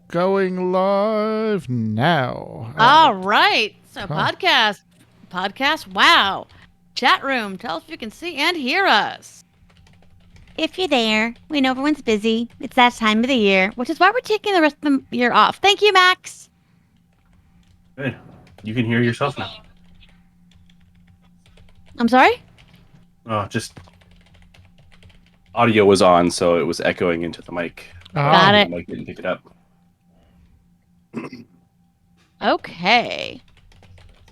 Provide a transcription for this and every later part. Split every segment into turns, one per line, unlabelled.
Going live now.
All right. So podcast. Wow. Chat room. Tell us if you can see and hear us.
If you're there, we know everyone's busy. It's that time of the year, which is why we're taking the rest of the year off. Thank you, Max.
Good. You can hear yourself now.
I'm sorry?
Oh, just audio was on, so it was echoing into the mic.
Got it.
The mic didn't pick it up.
Okay.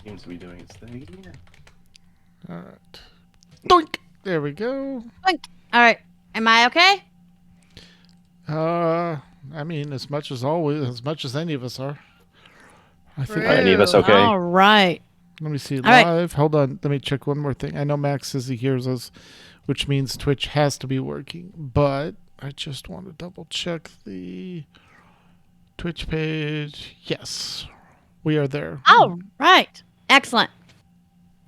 Seems to be doing its thing.
All right. Doink. There we go.
All right. Am I okay?
I mean, as much as any of us are. I think.
Are any of us okay?
All right.
Let me see
All right.
live. Hold on. Let me check one more thing. I know Max says he hears us, which means Twitch has to be working. But I just want to double check the Twitch page. Yes, we are there.
All right. Excellent.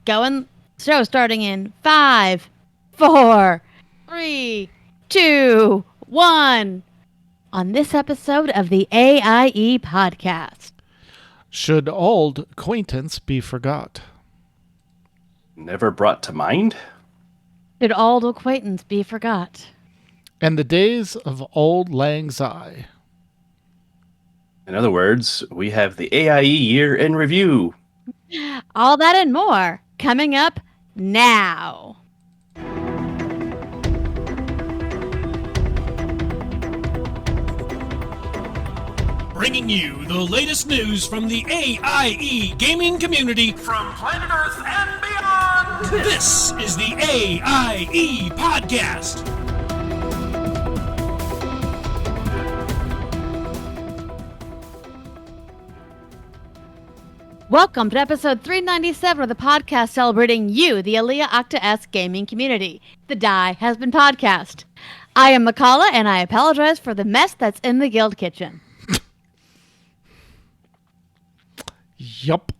Show starting in 5, 4, 3, 2, 1. On this episode of the AIE Podcast.
Should old acquaintance be forgot?
Never brought to mind?
Should old acquaintance be forgot?
And the days of old lang syne.
In other words, we have the AIE year in review.
All that and more coming up now.
Bringing you the latest news from the AIE gaming community from planet Earth and beyond. This is the AIE Podcast.
Welcome to episode 397 of the podcast celebrating you, the Aaliyah Octa S gaming community. The Die Has Been Podcast. I am McCullough, and I apologize for the mess that's in the guild kitchen.
Yup.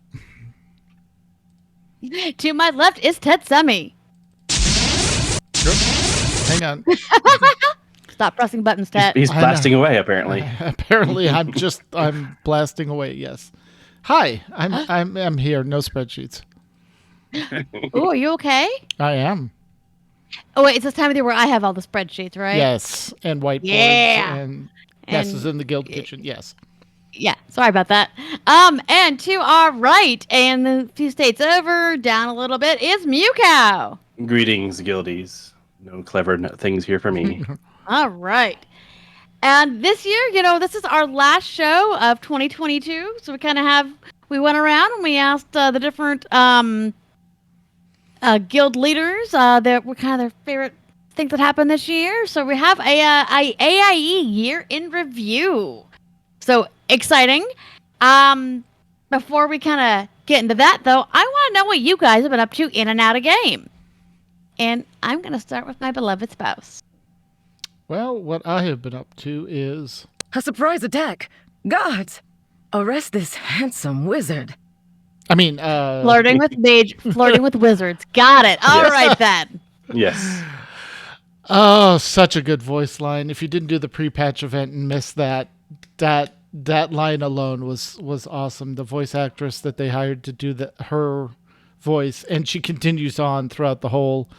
To my left is Tetsumi.
Hang on.
Stop pressing buttons, Tet.
He's blasting away, apparently.
Apparently, I'm blasting away. Yes. Hi, I'm here. No spreadsheets.
Ooh, are you okay?
I am.
Oh, wait, it's this time of the year where I have all the spreadsheets, right?
Yes, and whiteboards.
Yeah.
And messes in the guild kitchen. Yes.
Yeah, sorry about that. And to our right, and a few states over, down a little bit, is Mewcow.
Greetings, guildies. No clever things here for me.
All right. And this year, this is our last show of 2022. So we went around and we asked the different guild leaders that were kind of their favorite things that happened this year. So we have a AIE year in review. So exciting. Before we kind of get into that, though, I want to know what you guys have been up to in and out of game. And I'm going to start with my beloved spouse.
Well, what I have been up to is...
A surprise attack! Guards! Arrest this handsome wizard.
I mean,
Flirting with wizards. Got it. All right, then.
Yes.
Oh, such a good voice line. If you didn't do the pre-patch event and missed that line alone was awesome. The voice actress that they hired to do her voice, and she continues on throughout the whole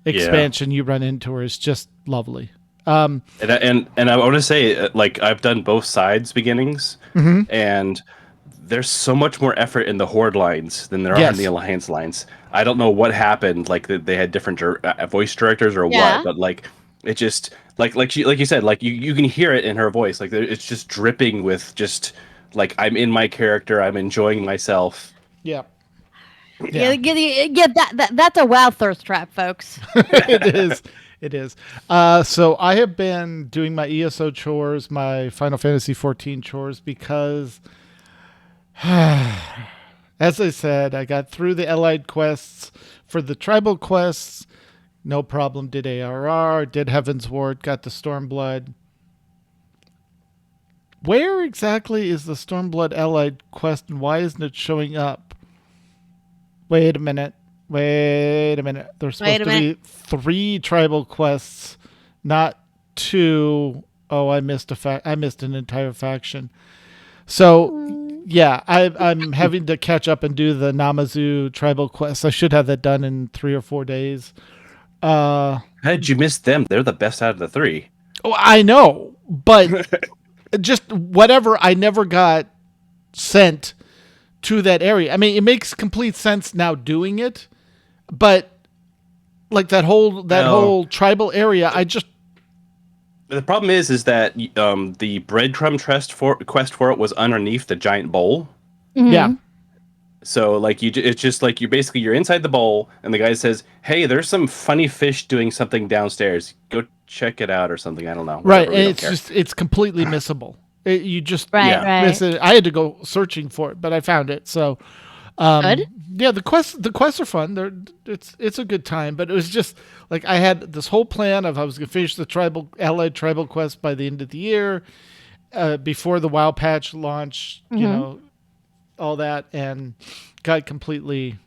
expansion. You run into her is just lovely.
And I want to say, like, I've done both sides beginnings, and there's so much more effort in the Horde lines than there are in the Alliance lines. I don't know what happened, like they had different voice directors or what, but like it just like you said, like you can hear it in her voice, like it's just dripping with just like I'm in my character, I'm enjoying myself.
Yeah.
That's a WoW thirst trap, folks.
It is. So I have been doing my ESO chores, my Final Fantasy 14 chores, because, as I said, I got through the allied quests. For the tribal quests, no problem. Did ARR, did Heaven's Ward, got the Stormblood. Where exactly is the Stormblood allied quest, and why isn't it showing up? Wait a minute. There's supposed to be 3 tribal quests, not 2 oh, I missed an entire faction. So yeah, I'm having to catch up and do the Namazu tribal quest. I should have that done in 3 or 4 days.
How did you miss them? They're the best out of the 3.
Oh, I know, but just whatever. I never got sent to that area. I mean, it makes complete sense now doing it, but like that whole tribal area, I just.
The problem is that the breadcrumb quest for it was underneath the giant bowl.
Mm-hmm.
Yeah.
So like it's just like you're inside the bowl, and the guy says, "Hey, there's some funny fish doing something downstairs. Go check it out,or something." I don't know.
Right,
Whatever,
and it's completely missable. You just
Right.
miss it. I had to go searching for it, but I found it. So,
Good.
yeah, the quests are fun. It's a good time, but it was just like I had this whole plan of I was going to finish the allied tribal quest by the end of the year, before the WoW patch launch. You know, all that, and got completely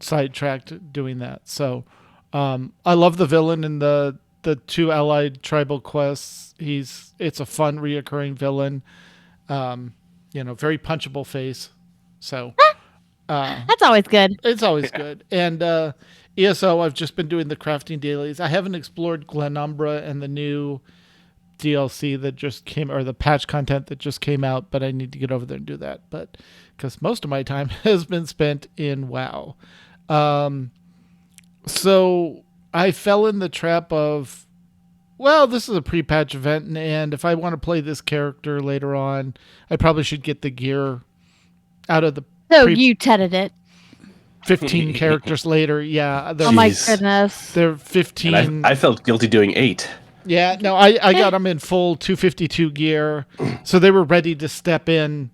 sidetracked doing that. So, I love the villain in the 2 allied tribal quests. It's a fun reoccurring villain. Very punchable face. So
That's always good.
it's always good. And ESO, I've just been doing the crafting dailies. I haven't explored Glenumbra and the new DLC that just came, or the patch content that just came out, but I need to get over there and do that. But because most of my time has been spent in WoW. So I fell in the trap of, well, this is a pre-patch event, and if I want to play this character later on, I probably should get the gear out of the
So you tedded it.
15 characters later. Yeah.
Oh my
Jeez.
goodness.
They're 15.
And I felt guilty doing 8.
Yeah, no, I got them in full 252 gear, so they were ready to step in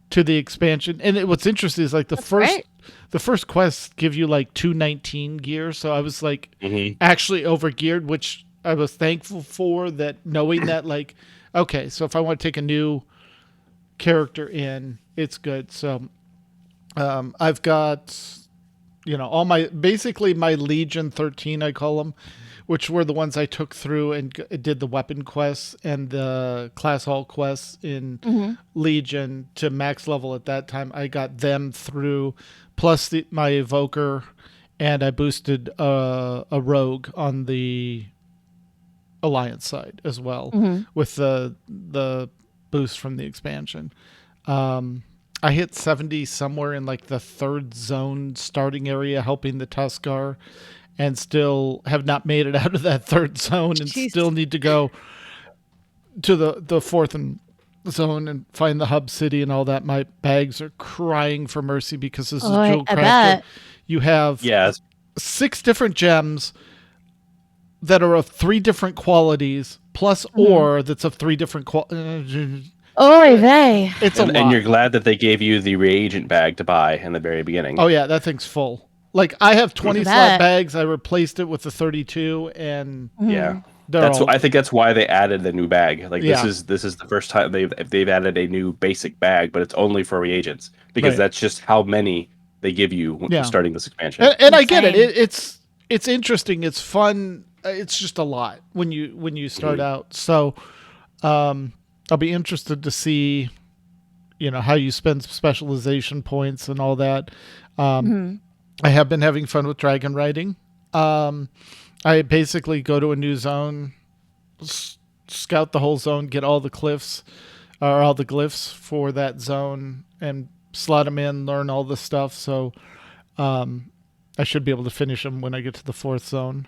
to the expansion. And what's interesting is like the first quests give you like 219 gear, so I was like actually over geared, which I was thankful for, that knowing that, like, okay, so if I want to take a new character in, it's good. So I've got, all basically my Legion 13, I call them, which were the ones I took through and did the weapon quests and the class hall quests in Legion to max level at that time. I got them through, plus my evoker, and I boosted a rogue on the Alliance side as well with the boost from the expansion. I hit 70 somewhere in like the 3rd zone starting area helping the Tuskar, and still have not made it out of that 3rd zone, and still need to go to the 4th zone and find the hub city and all that. My bags are crying for mercy because this is Joe
I
Crafter.
bet.
You have 6 different gems that are of 3 different qualities, plus ore that's of 3 different qualities.
Oy vey.
It's a lot.
And you're glad that they gave you the reagent bag to buy in the very beginning.
Oh yeah, that thing's full. Like I have 20
Look at
slot
that.
bags. I replaced it with the 32, and
Yeah.
they're all,
I think that's why they added the new bag. Like
Yeah.
this is the first time they've added a new basic bag, but it's only for reagents, because
Right.
that's just how many they give you when
Yeah.
starting this expansion.
and I get it.
Insane.
It's interesting. It's fun. It's just a lot when you start out. So I'll be interested to see, how you spend specialization points and all that. I have been having fun with dragon riding. I basically go to a new zone, scout the whole zone, get all the cliffs or all the glyphs for that zone, and slot them in, learn all the stuff. So I should be able to finish them when I get to the 4th zone.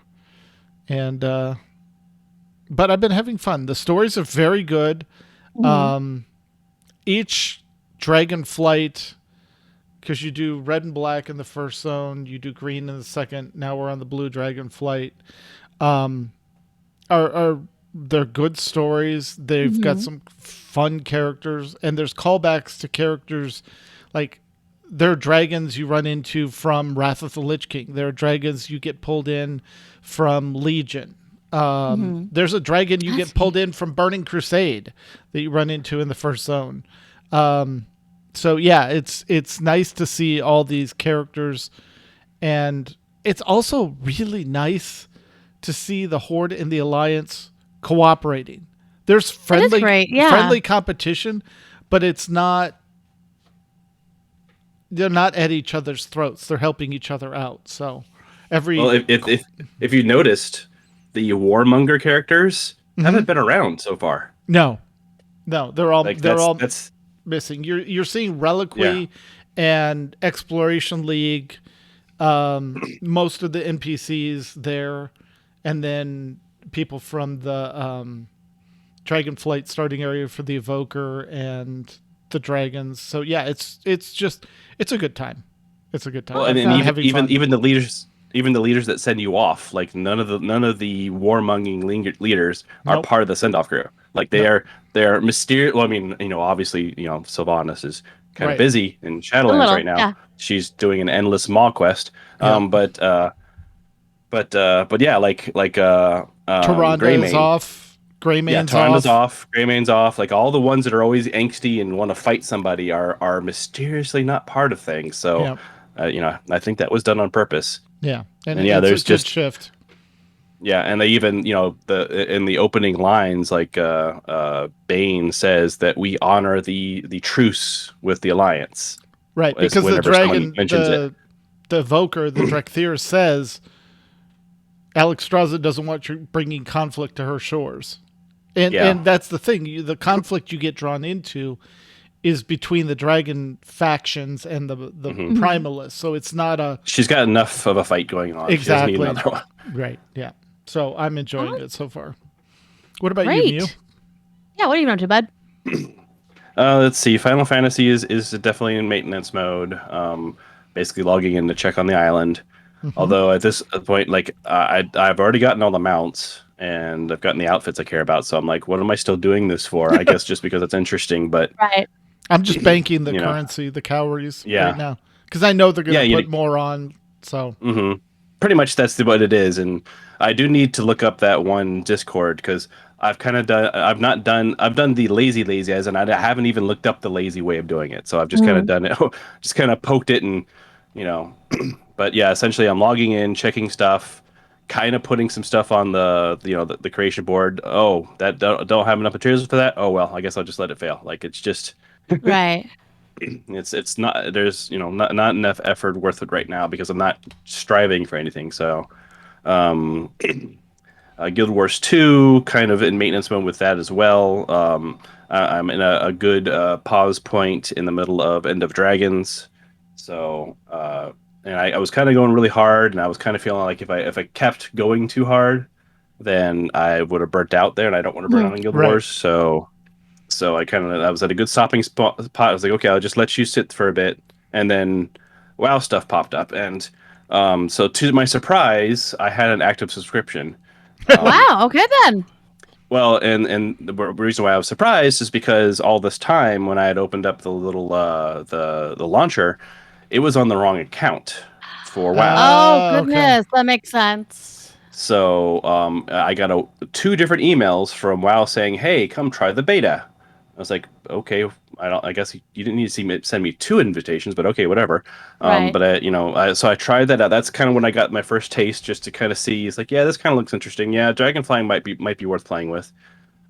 And but I've been having fun. The stories are very good. Each dragon flight, because you do red and black in the 1st zone, you do green in the 2nd. Now we're on the blue dragon flight. They're good stories. They've got some fun characters, and there's callbacks to characters. Like, there are dragons you run into from Wrath of the Lich King. There are dragons you get pulled in from Legion. There's a dragon you get pulled in from Burning Crusade that you run into in the 1st zone. So yeah, it's nice to see all these characters, and it's also really nice to see the Horde and the Alliance cooperating. There's friendly
great, yeah.
friendly competition, but it's not. They're not at each other's throats. They're helping each other out. So
if you noticed, the warmonger characters haven't been around so far.
No, they're all
Like
that's missing. You're seeing Reliquary and Exploration League, most of the NPCs there, and then people from the Dragonflight starting area for the Evoker and the Dragons. So yeah, it's a good time. It's a good time.
Well, and even the leaders that send you off, like none of the warmonging leaders are part of the send off crew. Like they're mysterious. Well, I mean, obviously, Sylvanas is kind of busy in Shadowlands right now. Yeah. She's doing an endless maw quest. But yeah, like
Tyrande is off.
Tyranda's off. Greymane's off. Like all the ones that are always angsty and want to fight somebody are mysteriously not part of things. So, I think that was done on purpose.
Yeah, and
there's just
shift.
Yeah, and they even in the opening lines, like Bane says that we honor the truce with the Alliance.
Right, because the dragon, the Evoker, the Drakthir says Alexstrasza doesn't want you bringing conflict to her shores. And that's the thing. The conflict you get drawn into is between the dragon factions and the primalists. So it's not
she's got enough of a fight going on.
Exactly.
She doesn't need another one.
Right. Yeah. So I'm enjoying it so far. What about
Great.
you, Mew?
Yeah. What are you up to, bud?
Let's see. Final Fantasy is definitely in maintenance mode. Basically logging in to check on the island. Although at this point, like I've already gotten all the mounts and I've gotten the outfits I care about. So I'm like, what am I still doing this for? I guess just because it's interesting. But
right.
I'm just banking the currency, the calories right now, because I know they're going to put more on. So
pretty much that's what it is. And I do need to look up that one Discord because I've kind of done. I've done the lazy as, and I haven't even looked up the lazy way of doing it. So I've just kind of done it, just kind of poked it, and But yeah, essentially, I'm logging in, checking stuff, kind of putting some stuff on the creation board. Oh, that don't have enough materials for that. Oh well, I guess I'll just let it fail. Like it's just
right.
It's not. There's not enough effort worth it right now because I'm not striving for anything. So, Guild Wars 2 kind of in maintenance mode with that as well. I'm in a good pause point in the middle of End of Dragons. So. And I was kind of going really hard, and I was kind of feeling like if I kept going too hard, then I would have burnt out there, and I don't want to burn out in Guild Wars. So I was at a good stopping spot. I was like, okay, I'll just let you sit for a bit, and then WoW stuff popped up, and so to my surprise, I had an active subscription.
Wow. Okay then.
Well, and the reason why I was surprised is because all this time when I had opened up the little the launcher, it was on the wrong account for WoW.
Oh, goodness. Okay. That makes sense.
So I got 2 different emails from WoW saying, hey, come try the beta. I was like, okay, I guess you didn't need to send me 2 invitations, but okay, whatever.
Right.
But so I tried that out. That's kind of when I got my first taste, just to kind of see. It's like, yeah, this kind of looks interesting. Yeah, Dragonflying might be worth playing with.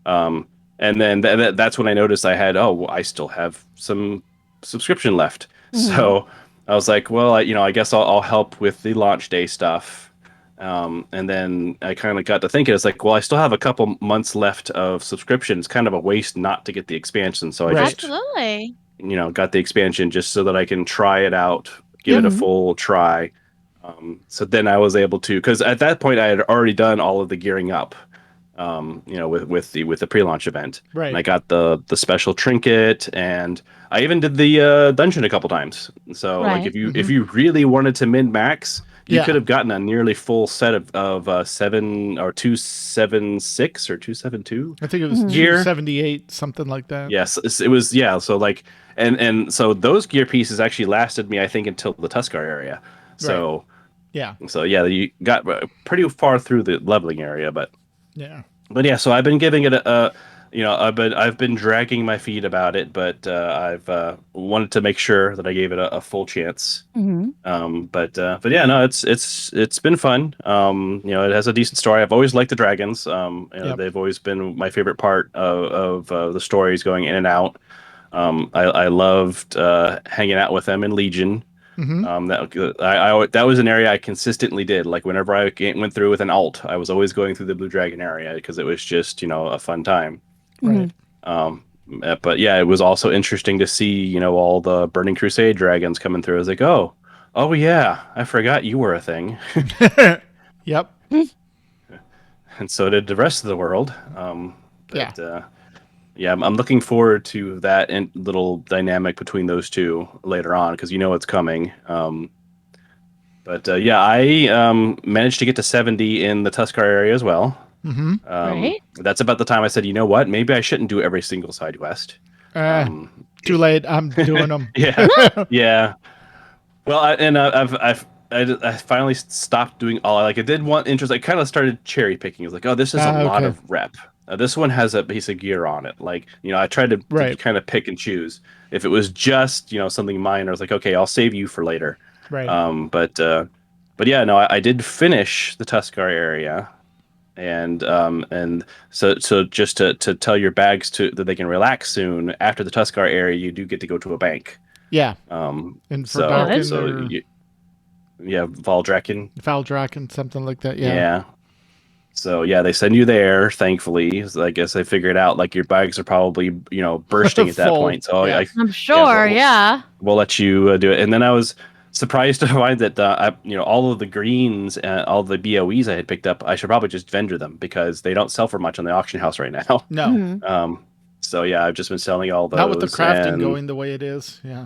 And then that's when I noticed I still have some subscription left. So I was like, well, I guess I'll help with the launch day stuff. And then I kind of got to thinking, it's like, well, I still have a couple months left of subscription. It's kind of a waste not to get the expansion. So I just, got the expansion just so that I can try it out, give it a full try. So then I was able to, because at that point I had already done all of the gearing up, with the pre-launch event.
Right.
And I got the special trinket, and I even did the dungeon a couple times. So like if you really wanted to min-max, you could have gotten a nearly full set of 7 or 276 or 272.
I think it was 278, something like that.
Yes, it was. Yeah, so like, and so those gear pieces actually lasted me, I think, until the Tuscar area. So so you got pretty far through the leveling area, but yeah. So I've been giving it a I've been dragging my feet about it, but I've wanted to make sure that I gave it a full chance. But yeah, no, it's been fun. It has a decent story. I've always liked the dragons. They've always been my favorite part of the stories going in and out. I loved hanging out with them in Legion. That was an area I consistently did. Like whenever I went through with an alt, I was always going through the Blue Dragon area because it was just a fun time.
Right.
But yeah, it was also interesting to see all the Burning Crusade dragons coming through. I was like, oh yeah, I forgot you were a thing.
Yep.
And so did the rest of the world. Yeah, I'm looking forward to that little dynamic between those two later on because it's coming. But I managed to get to 70 in the Tuskar area as well.
Right.
That's about the time I said, you know what? Maybe I shouldn't do every single side quest.
Too late. I'm doing them.
Yeah, yeah. Well, I finally stopped doing all. Like I did one interest. I kind of started cherry picking. I was like, oh, this is a lot of rep. This one has a piece of gear on it. Like I tried to kind of pick and choose. If it was just something minor, I was like, okay, I'll save you for later.
Right.
But yeah, no, I did finish the Tuskar area. And so just to tell your bags that they can relax soon after the Tuskar area, you do get to go to a bank.
Yeah.
Valdrakken,
something like that. Yeah.
Yeah. So yeah, they send you there. Thankfully, so I guess they figured out like your bags are probably bursting at that point. So
yeah.
I'm sure.
We'll let you do it. And then I was surprised to find that all of the greens and all the BOEs I had picked up, I should probably just vendor them because they don't sell for much on the auction house right now.
No.
So yeah, I've just been selling all those.
Not with the crafting going the way it is. Yeah.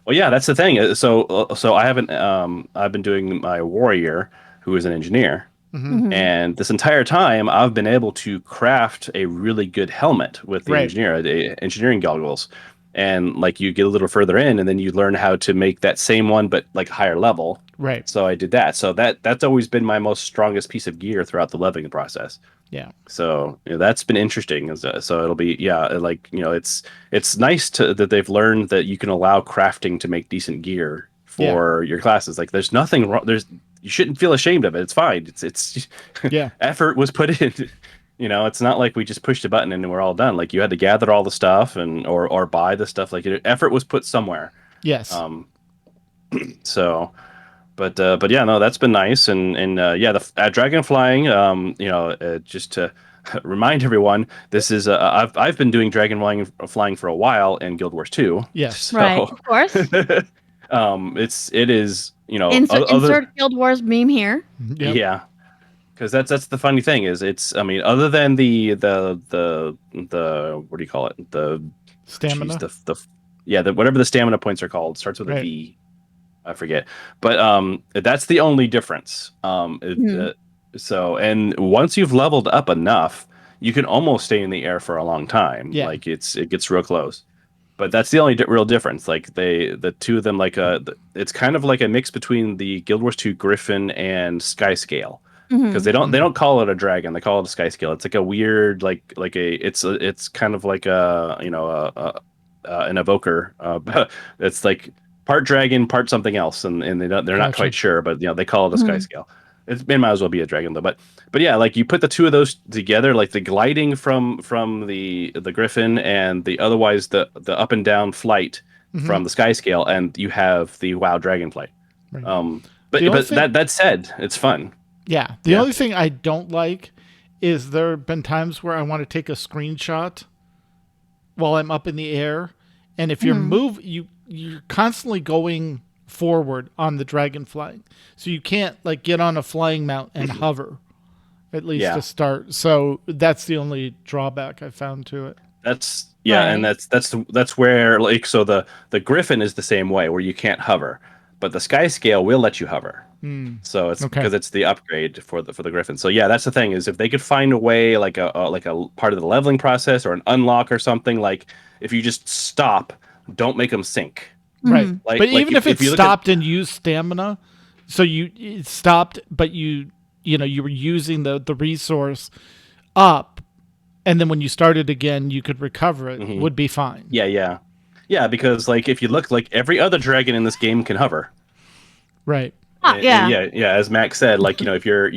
Well, yeah, that's the thing. So I haven't. I've been doing my warrior, who is an engineer, and this entire time I've been able to craft a really good helmet with the engineering goggles. And like you get a little further in, and then you learn how to make that same one, but like higher level.
Right.
So I did that. So that's always been my most strongest piece of gear throughout the leveling process.
Yeah.
So that's been interesting. So it'll be it's nice that they've learned that you can allow crafting to make decent gear for your classes. Like there's nothing wrong. You shouldn't feel ashamed of it. It's fine. It's effort was put in. It's not like we just pushed a button and we're all done. Like you had to gather all the stuff or buy the stuff. Like effort was put somewhere.
Yes.
So, but yeah, no, that's been nice. And the dragon flying. Just to remind everyone, this is I've been doing dragon flying for a while in Guild Wars 2.
Yes.
So,
right. Of course.
It is
insert Guild Wars meme here.
Yep.
Yeah. Because that's the funny thing is other than the what do you call it, the
stamina,
whatever the stamina points are called, starts with a V, I forget, but that's the only difference. So and once you've leveled up enough, you can almost stay in the air for a long time. Like it gets real close, but that's the only real difference. Like the two of them, it's kind of like a mix between the Guild Wars 2 Griffin and Skyscale. Because they don't call it a dragon, they call it a sky scale. It's like a weird it's kind of like an evoker. It's like part dragon, part something else, and they're not quite sure, but they call it a sky scale. It might as well be a dragon though, but yeah, like you put the two of those together, like the gliding from the griffin and the otherwise the up and down flight from the sky scale, and you have the WoW dragon flight. Right. But that said, it's fun.
Yeah. The only thing I don't like is there have been times where I want to take a screenshot while I'm up in the air, and if you're constantly going forward on the dragon flying, so you can't like get on a flying mount and hover, at least to start. So that's the only drawback I found to it.
That's and that's where so the griffin is the same way where you can't hover, but the sky scale will let you hover. So it's because it's the upgrade for the griffin. So yeah, that's the thing is if they could find a way like a part of the leveling process or an unlock or something, like if you just stop, don't make them sink.
Right. But even if it stopped and used stamina, so it stopped, but you were using the resource up, and then when you started again, you could recover it,
Mhm.
would be fine.
Yeah, because like if you look, like every other dragon in this game can hover.
Right.
And
yeah.
yeah. As Max said, like if you're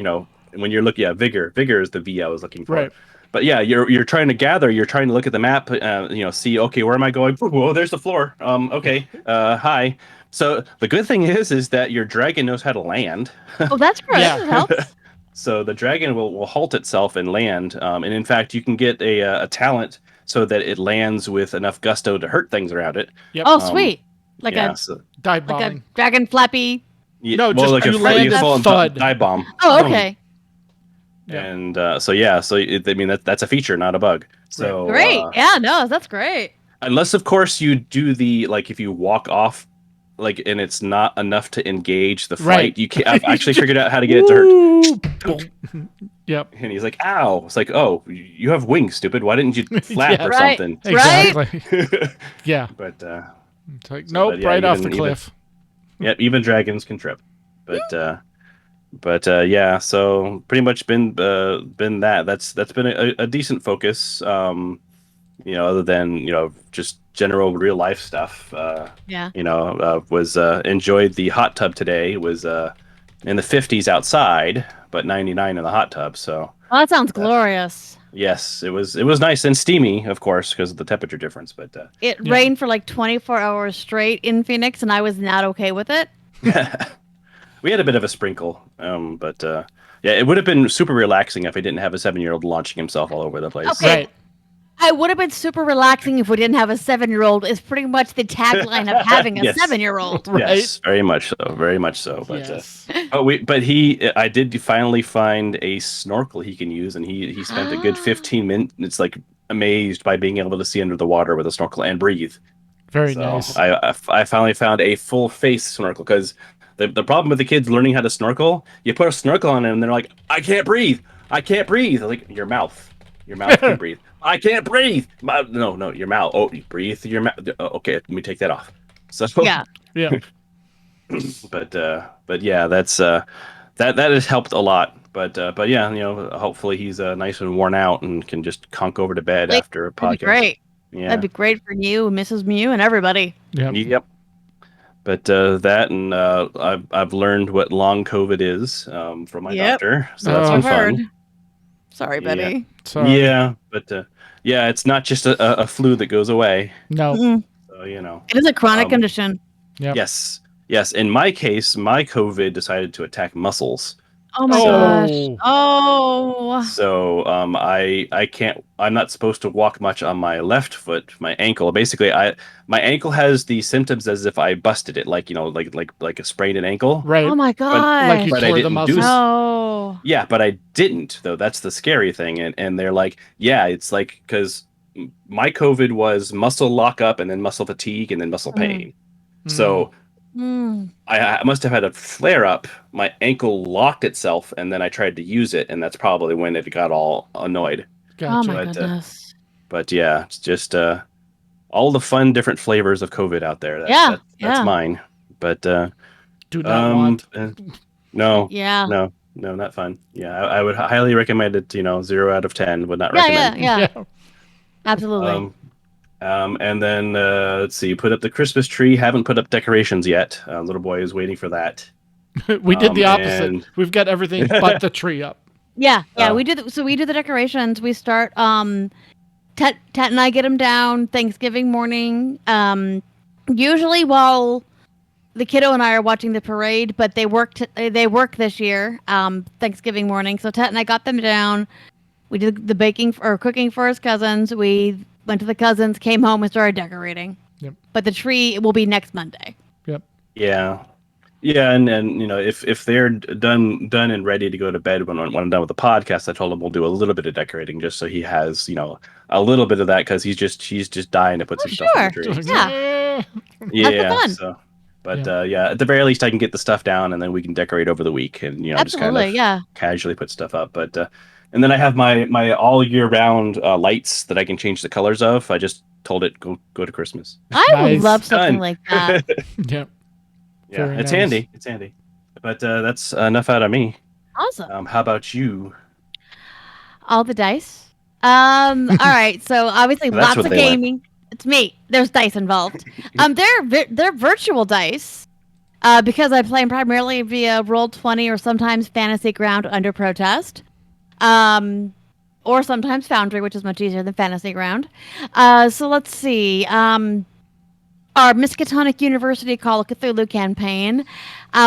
when you're looking at vigor is the V I was looking for.
Right.
But yeah, you're trying to gather. You're trying to look at the map. See, okay, where am I going? Whoa, there's the floor. Okay. Hi. So the good thing is that your dragon knows how to land.
Oh, that's good.
Yeah.
That helps.
So the dragon will halt itself and land. And in fact, you can get a talent so that it lands with enough gusto to hurt things around it.
Yep.
Oh, sweet. Like
yeah,
a
so,
Dive
like
bombing.
a dragon flappy.
No,
well,
just
like
you
a
land a
full
thud.
dive bomb.
Oh, okay.
Yeah.
And that's a feature, not a bug. So
Great. Yeah, no, that's great.
unless of course you do the like if you walk off and it's not enough to engage the flight,
Right.
you can't. I've actually figured out how to get it to hurt.
Boom. Yep.
And he's like, "Ow!" It's like, "Oh, you have wings, stupid. Why didn't you flap
Yeah.
or
Right.
something?"
Exactly. Yeah.
But
It's like,
So,
nope,
but yeah,
right off the
even-
cliff.
yep, even dragons can trip. But yeah, so pretty much been that. That's been a decent focus. Other than just general real life stuff.
Yeah.
Was enjoyed the hot tub today. Was in the 50s outside, but 99 in the hot tub. So
Oh, that sounds glorious.
yes, it was nice and steamy, of course, because of the temperature difference. But
It
Yeah.
rained for like 24 hours straight in Phoenix, and I was not okay with it.
we had a bit of a sprinkle. But yeah, it would have been super relaxing if I didn't have a 7-year-old launching himself all over the place.
Okay.
Right.
I would have been super relaxing if we didn't have a 7-year-old. Is pretty much the tagline of having a
Yes.
7-year-old.
Right.
Yes, very much so. Very much so. But
Yes.
I did finally find a snorkel he can use, and he spent a good 15 minutes. It's like amazed by being able to see under the water with a snorkel and breathe.
Very
So
nice.
I finally found a full face snorkel because the problem with the kids learning how to snorkel, you put a snorkel on them and they're like, I can't breathe. I can't breathe. I'm like, your mouth can breathe. I can't breathe. No, your mouth. Oh, you breathe through your mouth. Okay, let me take that off. So
Yeah.
Yeah.
but yeah, that's that has helped a lot. But yeah, hopefully he's nice and worn out and can just conk over to bed
Like,
after a
That'd
podcast.
be great.
Yeah.
That'd be great for you, Mrs. Mew, and everybody.
Yep.
Yep. But that and I've learned what long COVID is from my
Yep.
doctor, so
Oh.
that's
I've
been
heard.
fun.
Sorry,
Yeah.
Betty.
Sorry.
Yeah, but yeah, it's not just a flu that goes away.
No.
Mm-mm.
So
It is a chronic
Um,
condition.
Yep.
yes. In my case, my COVID decided to attack muscles.
Oh my
Oh.
gosh. Oh.
So I can't. I'm not supposed to walk much on my left foot, my ankle. Basically, my ankle has the symptoms as if I busted it, like like a sprained an ankle.
Right.
Oh my
like
gosh.
you
But I
tore the
didn't do
muscles.
so.
No.
Yeah, but I didn't though. That's the scary thing. And they're like, yeah, it's like because my COVID was muscle lockup and then muscle fatigue and then muscle pain. So
Mm.
I must have had a flare up. My ankle locked itself, and then I tried to use it, and that's probably when it got all annoyed.
Oh
Gotcha.
my
But,
goodness.
But yeah, it's just all the fun different flavors of COVID out there.
Yeah,
That's
yeah.
mine. But
Do not want.
no,
Yeah.
no, not fun. Yeah, I would highly recommend it. 0 out of 10 would not
Yeah,
recommend.
yeah. Absolutely.
And then let's see. Put up the Christmas tree. Haven't put up decorations yet. Little boy is waiting for that.
We did the opposite.
and-
We've got everything but the tree up.
Yeah.
Oh.
We do. We do the decorations. We start. Tet and I get them down Thanksgiving morning. Usually while the kiddo and I are watching the parade, but they work this year. Thanksgiving morning. So Tet and I got them down. We did the baking or cooking for his cousins. We went to the cousins, came home, and started decorating.
Yep.
But the tree will be next Monday.
Yep.
Yeah, and if they're done and ready to go to bed when I'm done with the podcast, I told him we'll do a little bit of decorating just so he has a little bit of that because she's just dying to put some stuff on the
sure.
tree.
Yeah.
Yeah,
fun.
so. But yeah, at the very least, I can get the stuff down, and then we can decorate over the week, and just kind
Absolutely.
of
Yeah.
casually put stuff up. But and then I have my all year round lights that I can change the colors of. I just told it go to Christmas.
I would
Nice.
love something
Done.
like that.
Yep.
Yeah,
Very
it's
nice.
handy. It's handy. But that's enough out of me.
Awesome.
How about you?
All the dice. All right. So obviously,
That's
lots
what
of
they want.
gaming. It's me. There's dice involved. They're virtual dice. Because I play primarily via Roll20 or sometimes Fantasy Ground under protest. Or sometimes Foundry, which is much easier than Fantasy Ground. So let's see. Our Miskatonic University Call of Cthulhu campaign.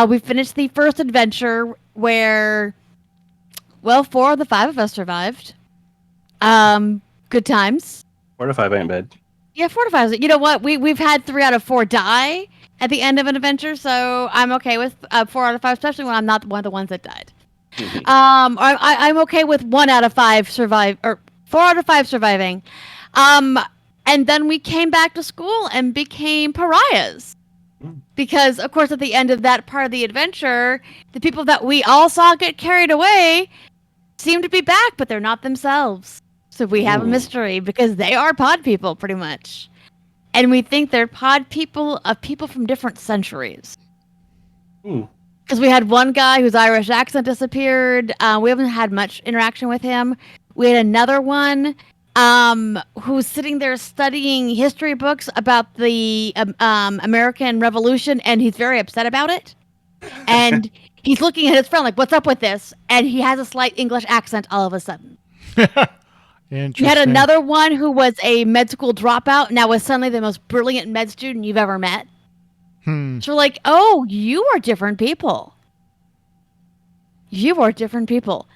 We finished the first adventure where, well, 4 of the 5 of us survived. Good times.
4 to 5 ain't bad.
Yeah, 4 to 5. You know what? We've had 3 out of 4 die at the end of an adventure, so I'm okay with 4 out of 5, especially when I'm not one of the ones that died. I'm okay with 1 out of 5 survive, or 4 out of 5 surviving. And then we came back to school and became pariahs. Because, of course, at the end of that part of the adventure, the people that we all saw get carried away seem to be back, but they're not themselves. So we have a mystery, because they are pod people, pretty much. And we think they're pod people of people from different centuries. Because we had one guy whose Irish accent disappeared. We haven't had much interaction with him. We had another one who's sitting there studying history books about the American Revolution, and he's very upset about it. And he's looking at his friend like, what's up with this? And he has a slight English accent all of a sudden. You had another one who was a med school dropout, now was suddenly the most brilliant med student you've ever met. So we're like, oh, you are different people. You are different people.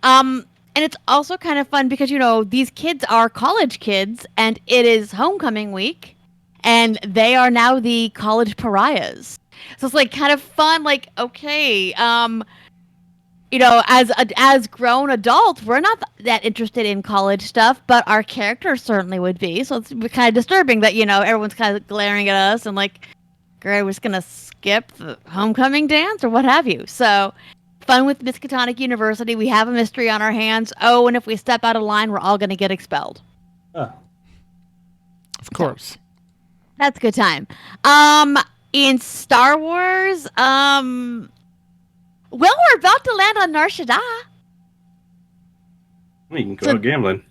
And it's also kind of fun because, you know, these kids are college kids, and it is homecoming week, and they are now the college pariahs. So it's like kind of fun, like, okay, you know, as grown adults, we're not that interested in college stuff, but our characters certainly would be. So it's kind of disturbing that, you know, everyone's kind of glaring at us and like, great, we're just going to skip the homecoming dance or what have you. So fun with Miskatonic University. We have a mystery on our hands. Oh, and if we step out of line, we're all going to get expelled.
Of course.
So, that's a good time. In Star Wars, well, we're about to land on Nar Shaddaa.
You can go out gambling.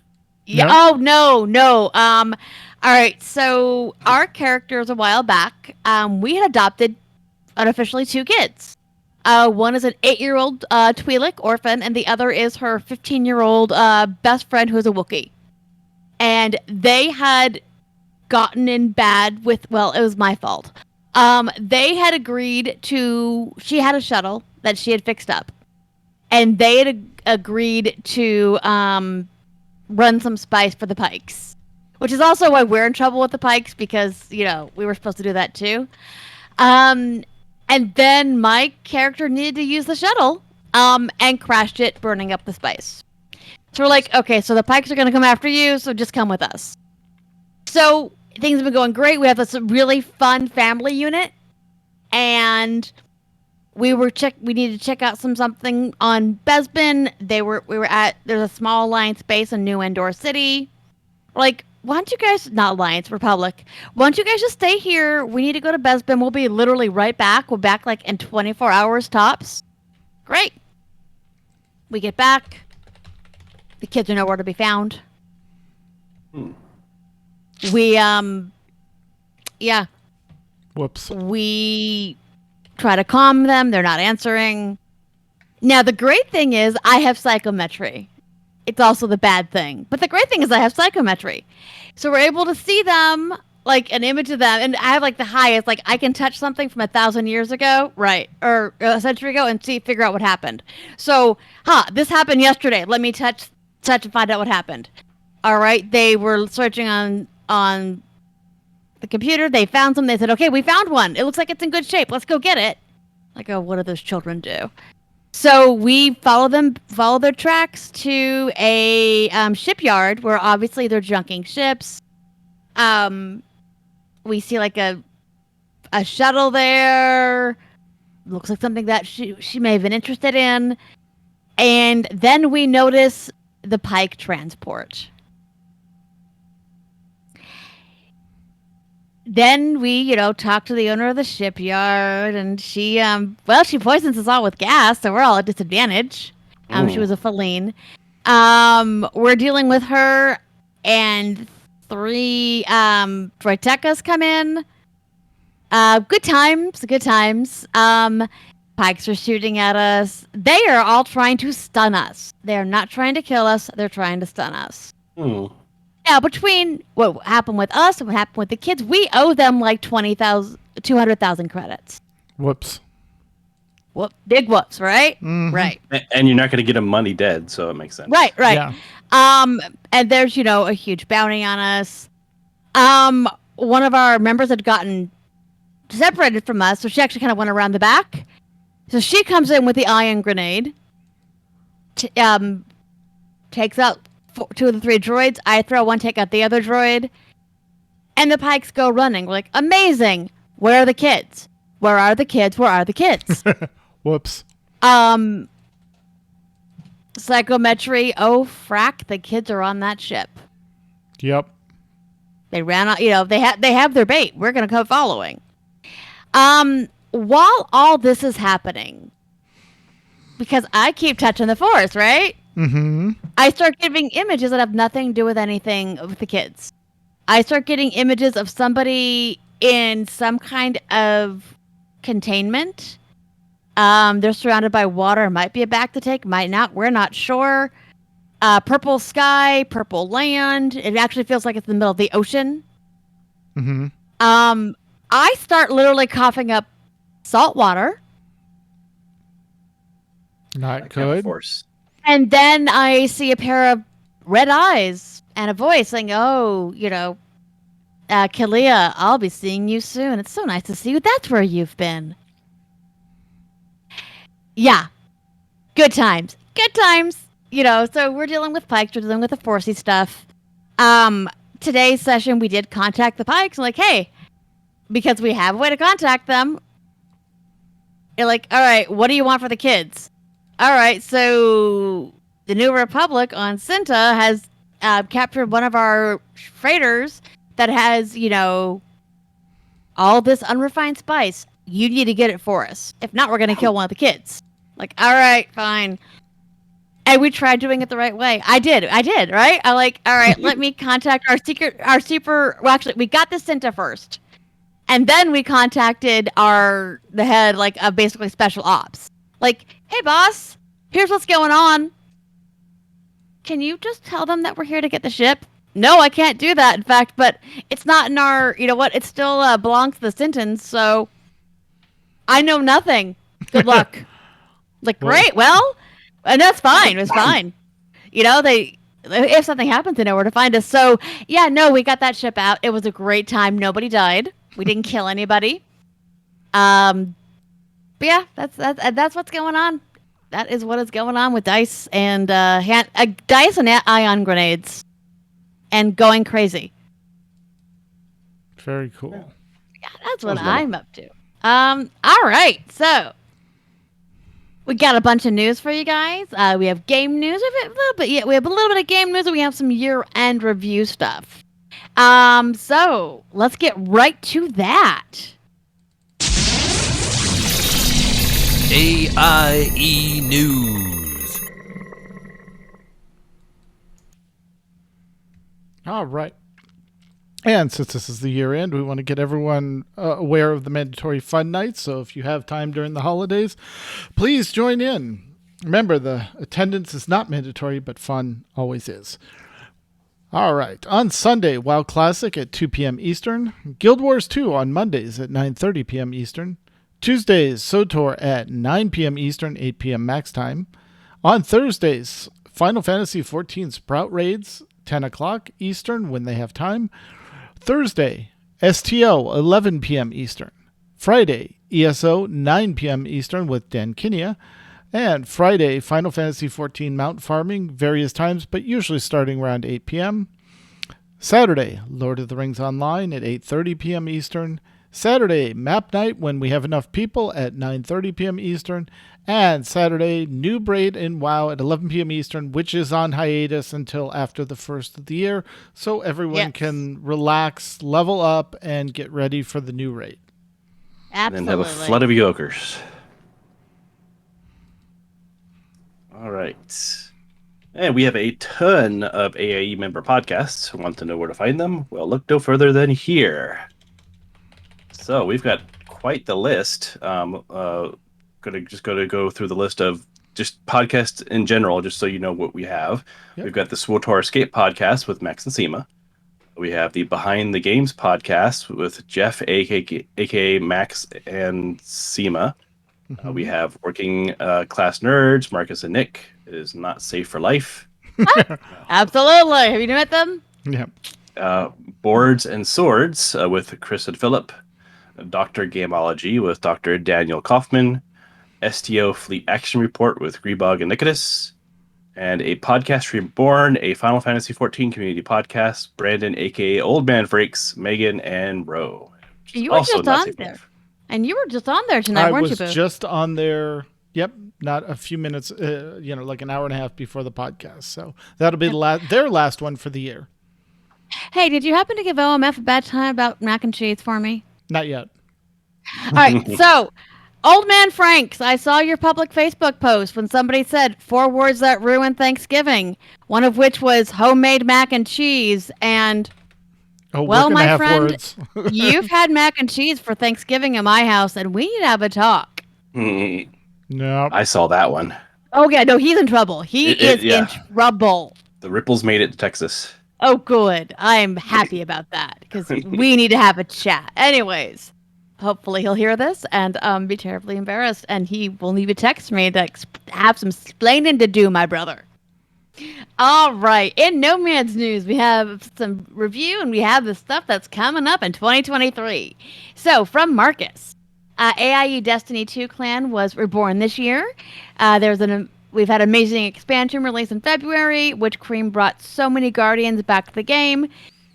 Yeah.
No?
Oh, no. All right. So our characters a while back, we had adopted unofficially 2 kids. One is an 8-year-old Twi'lek orphan, and the other is her 15-year-old best friend who's a Wookiee. And they had gotten in bad with, well, it was my fault. They had agreed to, she had a shuttle that she had fixed up. And they had agreed to run some spice for the Pikes. Which is also why we're in trouble with the Pikes, because, you know, we were supposed to do that too. And then my character needed to use the shuttle and crashed it, burning up the spice. So we're like, okay, so the Pikes are going to come after you, so just come with us. So things have been going great. We have this really fun family unit, and we needed to check out something on Bespin. There's a small Alliance base in New Endor City. We're like, why don't you guys, not Alliance, Republic, why don't you guys just stay here? We need to go to Bespin. We'll be literally right back. We're back like in 24 hours tops. Great. We get back. The kids are nowhere to be found. We, yeah.
Whoops.
We try to calm them. They're not answering. Now, the great thing is I have psychometry. It's also the bad thing. But the great thing is I have psychometry. So we're able to see them, like an image of them. And I have like the highest, like I can touch something from 1,000 years ago, right, or a century ago and figure out what happened. So, this happened yesterday. Let me touch and find out what happened. All right. They were searching on the computer. They found some. They said, okay, we found one. It looks like it's in good shape. Let's go get it. Like, oh, what do those children do? So we follow their tracks to a shipyard where obviously they're junking ships. We see like a shuttle there. Looks like something that she may have been interested in. And then we notice the Pike transport. Then we, talk to the owner of the shipyard, and she poisons us all with gas, so we're all at disadvantage. She was a Feline. We're dealing with her, and 3 Droitekas come in. Good times. Pikes are shooting at us. They are all trying to stun us. They are not trying to kill us. They're trying to stun us. Now, between what happened with us and what happened with the kids, we owe them like 200,000 credits.
Whoops.
Big whoops, right?
Mm-hmm.
Right.
And you're not going to get them money dead, so it makes sense.
Right.
Yeah.
And there's, a huge bounty on us. One of our members had gotten separated from us, so she actually kind of went around the back. So she comes in with the ion grenade, takes out 2 of the 3 droids. I throw one, take out the other droid, and the Pikes go running. We're like, amazing. Where are the kids? Where are the kids? Where are the kids?
Whoops.
Psychometry. Oh, frack. The kids are on that ship.
Yep.
They ran out. They have their bait. We're going to come following. While all this is happening, because I keep touching the Force, right?
Mm-hmm.
I start getting images that have nothing to do with anything with the kids. I start getting images of somebody in some kind of containment. They're surrounded by water. Might be a back to take, might not. We're not sure. Purple sky, purple land. It actually feels like it's in the middle of the ocean.
Mm-hmm.
I start literally coughing up salt water.
Not
That kind of
good.
force.
And then I see a pair of red eyes and a voice saying, oh, Kalia, I'll be seeing you soon. It's so nice to see you. That's where you've been. Yeah. Good times. So we're dealing with Pikes. We're dealing with the Forcey stuff. Today's session, we did contact the Pikes. Like, hey, because we have a way to contact them. You're like, all right, what do you want for the kids? All right, so the New Republic on Cinta has captured one of our freighters that has, all this unrefined spice. You need to get it for us. If not, we're going to kill one of the kids. Like, all right, fine. And we tried doing it the right way. I did, right? I like, all right, let me contact well, actually, we got the Cinta first. And then we contacted the head, of basically special ops. Like, hey, boss, here's what's going on. Can you just tell them that we're here to get the ship? No, I can't do that, in fact, but it's not in our, it still belongs to the Sintons, so I know nothing. Good luck. Great, well, and that's fine. It was fine. If something happens, they know where to find us. So, yeah, no, we got that ship out. It was a great time. Nobody died. We didn't kill anybody. But yeah, that's what's going on. That is what is going on with dice and dice and ion grenades, and going crazy.
Very cool.
Yeah, that's what I'm up to. All right, so we got a bunch of news for you guys. We have game news. We have a little bit of game news, and we have some year-end review stuff. So let's get right to that.
AIE News.
All right. And since this is the year end, we want to get everyone aware of the mandatory fun nights. So if you have time during the holidays, please join in. Remember, the attendance is not mandatory, but fun always is. All right. On Sunday, WoW Classic at 2 p.m. Eastern. Guild Wars 2 on Mondays at 9:30 p.m. Eastern. Tuesdays, SOTOR at 9 p.m. Eastern, 8 p.m. max time. On Thursdays, Final Fantasy XIV Sprout Raids, 10 o'clock Eastern when they have time. Thursday, STO, 11 p.m. Eastern. Friday, ESO, 9 p.m. Eastern with Dan Kinia. And Friday, Final Fantasy XIV Mount Farming, various times, but usually starting around 8 p.m. Saturday, Lord of the Rings Online at 8:30 p.m. Eastern. Saturday, Map Night when we have enough people at 9:30 p.m. Eastern. And Saturday, New Braid in WoW at 11 p.m. Eastern, which is on hiatus until after the first of the year, so everyone can relax, level up, and get ready for the new raid.
Absolutely.
And then have a flood of yokers. All right. And we have a ton of AIE member podcasts. Want to know where to find them? Well, look no further than here. So we've got quite the list. Gonna go through the list of just podcasts in general, just so you know what we have. Yep. We've got the SWTOR Escape podcast with Max and Seema. We have the Behind the Games podcast with Jeff, aka Max and Seema. Mm-hmm. We have Working Class Nerds, Marcus and Nick. It is not safe for life.
Absolutely. Have you met them?
Yeah.
Boards and Swords with Chris and Philip. Dr. Gamology with Dr. Daniel Kaufman. STO Fleet Action Report with Greebog and Nicodemus. And a podcast reborn, a Final Fantasy XIV community podcast. Brandon, aka Old Man Freaks, Megan, and Ro.
You were just on there. And you were just on there tonight, weren't you, Boo?
I was just on there. Yep, not a few minutes, like an hour and a half before the podcast. So that'll be their last one for the year.
Hey, did you happen to give OMF a bad time about mac and cheese for me?
Not yet.
All right, so Old Man Franks, I saw your public Facebook post when somebody said 4 words that ruin Thanksgiving, one of which was homemade mac and cheese. And, well, my friend, you've had mac and cheese for Thanksgiving at my house, and we need to have a talk.
No.
I saw that one.
Oh, yeah, no, he's in trouble. He is in trouble.
The ripples made it to Texas.
Oh, good. I'm happy about that, because we need to have a chat. Anyways. Hopefully he'll hear this and be terribly embarrassed, and he will leave a text me to have some explaining to do, my brother. All right. In No Man's News, we have some review, and we have the stuff that's coming up in 2023. So, from Marcus, AIE Destiny 2 clan was reborn this year. We've had amazing expansion released in February, which Cream brought so many Guardians back to the game.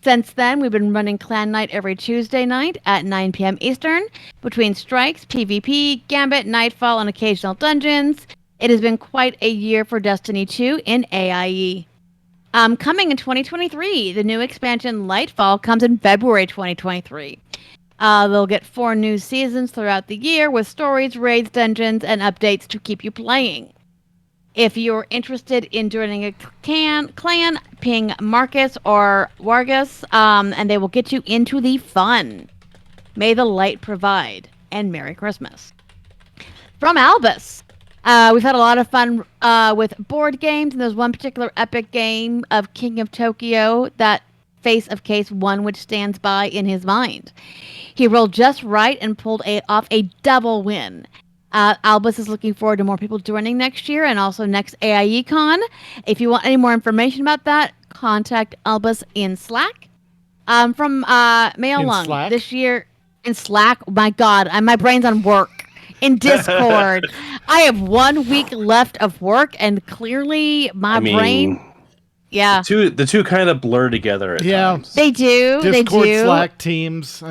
Since then, we've been running Clan Night every Tuesday night at 9 p.m. Eastern, between strikes, PvP, Gambit, Nightfall, and occasional dungeons. It has been quite a year for Destiny 2 in AIE. Coming in 2023, the new expansion Lightfall comes in February 2023. They'll get 4 new seasons throughout the year with stories, raids, dungeons, and updates to keep you playing. If you're interested in joining a clan, ping Marcus or Wargus, and they will get you into the fun. May the light provide, and Merry Christmas. From Albus, we've had a lot of fun with board games, and there's one particular epic game of King of Tokyo that Face of Case 1, which stands by in his mind. He rolled just right and pulled off a double win. Albus is looking forward to more people joining next year and also next AIE Con. If you want any more information about that, contact Albus in Slack. From Mail Lung this year in Slack. Oh my God, my brain's on work. In Discord, I have 1 week left of work, and clearly my brain. Yeah,
the two kind of blur together at times.
They do.
Discord,
they do.
Slack, Teams.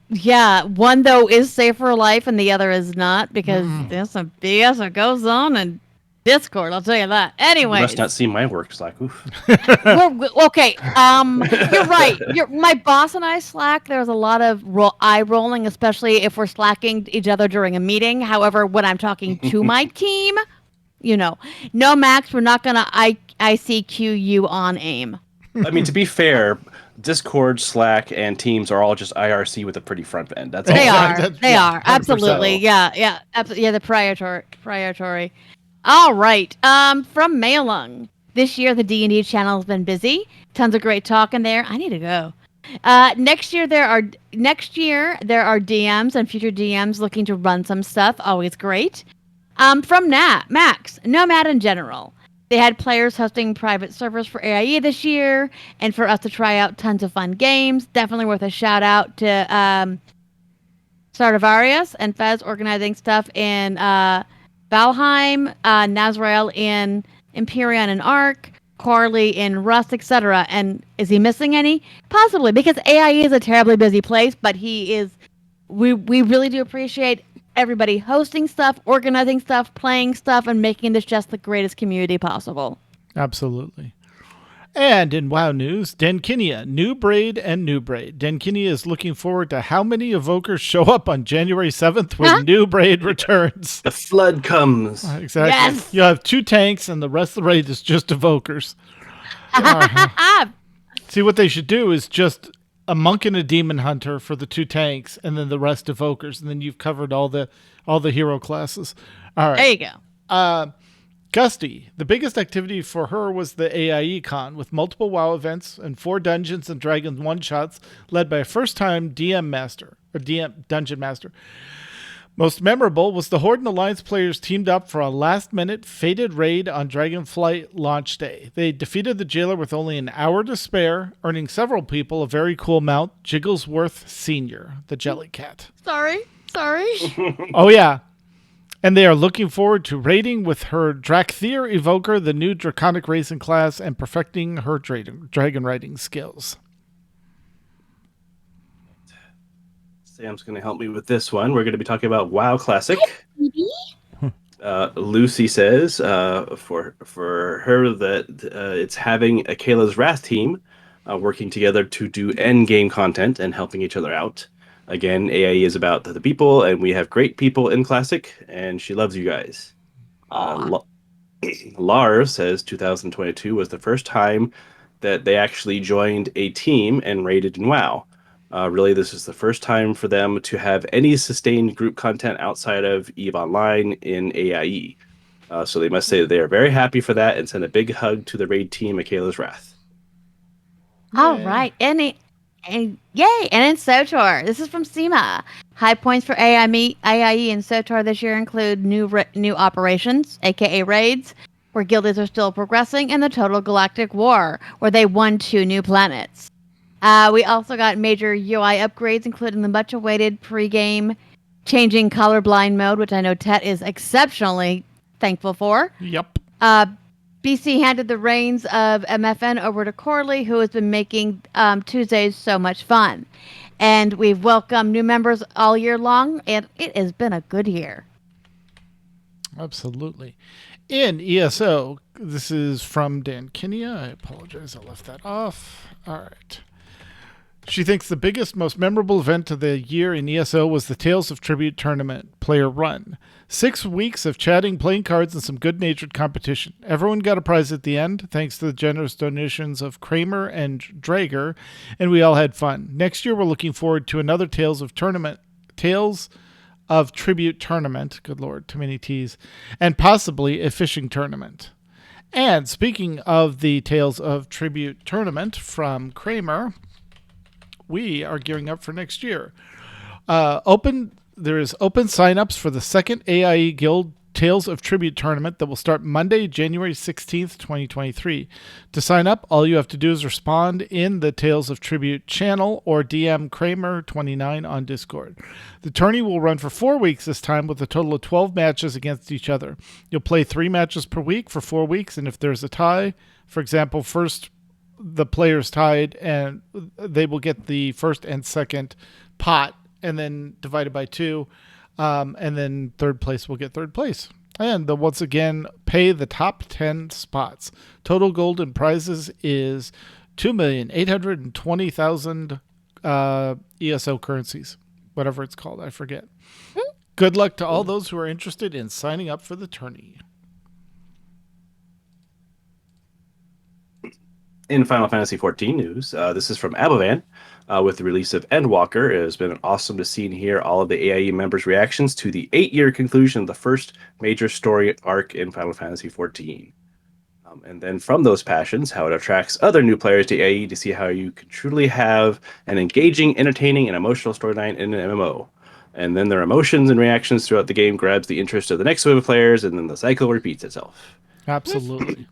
Yeah. One though is Safe for Life and the other is not, because there's some BS that goes on in Discord, I'll tell you that. Anyway,
you must not see my work Slack. Oof.
Okay. You're right. My boss and I Slack. There's a lot of eye rolling, especially if we're slacking each other during a meeting. However, when I'm talking to my team, no, Max, we're not gonna ICQ you on AIM.
I mean, to be fair, Discord, Slack, and Teams are all just IRC with a pretty front end. That's all.
They are. Absolutely. Yeah. Absolutely. Yeah, the proprietary. All right. From Mailung. This year, the D&D channel has been busy. Tons of great talk in there. I need to go. Next year there are DMs and future DMs looking to run some stuff. Always great. From Max, Nomad in general. They had players hosting private servers for AIE this year, and for us to try out tons of fun games. Definitely worth a shout out to Stardivarius and Fez organizing stuff in Valheim, Nazrael in Empyrean and Ark, Corley in Rust, etc. And is he missing any? Possibly, because AIE is a terribly busy place, but we really do appreciate everybody hosting stuff, organizing stuff, playing stuff, and making this just the greatest community possible.
Absolutely. And in WoW news, Denkinia, new braid and new braid. Denkinia is looking forward to how many evokers show up on January 7th when new braid returns.
The flood comes.
Exactly.
Yes.
You have 2 tanks and the rest of the raid is just evokers. See, what they should do is just a monk and a demon hunter for the 2 tanks and then the rest evokers. And then you've covered all the hero classes. All right.
There you go.
Gusty, the biggest activity for her was the AIE Con with multiple WoW events and 4 Dungeons and Dragons one-shots led by a first-time DM Dungeon Master. Most memorable was the Horde and Alliance players teamed up for a last-minute fated raid on Dragonflight launch day. They defeated the jailer with only an hour to spare, earning several people a very cool mount, Jigglesworth Sr., the Jellycat.
Sorry.
Oh, yeah. And they are looking forward to raiding with her Drakthir Evoker, the new Draconic racing class, and perfecting her dragon riding skills.
Sam's going to help me with this one. We're going to be talking about WoW Classic. Lucy says for her that it's having a Kayla's Wrath team working together to do end game content and helping each other out. Again, AIE is about the people, and we have great people in Classic, and she loves you guys. Lars says 2022 was the first time that they actually joined a team and raided in WoW. Really, this is the first time for them to have any sustained group content outside of EVE Online in AIE. So they must say that they are very happy for that and send a big hug to the raid team at Kayla's Wrath.
All right. And yay. And in SOTOR, this is from SEMA. High points for AIE and SOTOR this year include new operations, aka raids, where guildies are still progressing, and the Total Galactic War, where they won 2 new planets. We also got major UI upgrades, including the much-awaited pre-game changing colorblind mode, which I know Tet is exceptionally thankful for.
Yep.
BC handed the reins of MFN over to Corley, who has been making Tuesdays so much fun. And we've welcomed new members all year long, and it has been a good year.
Absolutely. In ESO, this is from Dan Kinia. I apologize, I left that off. All right. She thinks the biggest, most memorable event of the year in ESO was the Tales of Tribute Tournament Player Run. 6 weeks of chatting, playing cards, and some good-natured competition. Everyone got a prize at the end, thanks to the generous donations of Kramer and Drager, and we all had fun. Next year, we're looking forward to another Tales of Tribute Tournament, good lord, too many T's, and possibly a fishing tournament. And speaking of the Tales of Tribute Tournament from Kramer, we are gearing up for next year. There is open signups for the second AIE Guild Tales of Tribute tournament that will start Monday, January 16th, 2023. To sign up, all you have to do is respond in the Tales of Tribute channel or DM Kramer29 on Discord. The tourney will run for 4 weeks this time with a total of 12 matches against each other. You'll play 3 matches per week for 4 weeks, and if there's a tie, for example, first the players tied, and they will get the first and second pot, and then divided by 2, and then third place will get third place. And they'll once again pay the top 10 spots. Total gold and prizes is 2,820,000 ESO currencies, whatever it's called, I forget. Good luck to all those who are interested in signing up for the tourney.
In Final Fantasy XIV news, this is from Abovan. With the release of Endwalker, it has been awesome to see and hear all of the AIE members' reactions to the 8-year conclusion of the first major story arc in Final Fantasy XIV. And then from those passions, how it attracts other new players to AIE to see how you can truly have an engaging, entertaining, and emotional storyline in an MMO. And then their emotions and reactions throughout the game grabs the interest of the next wave of players, and then the cycle repeats itself.
Absolutely.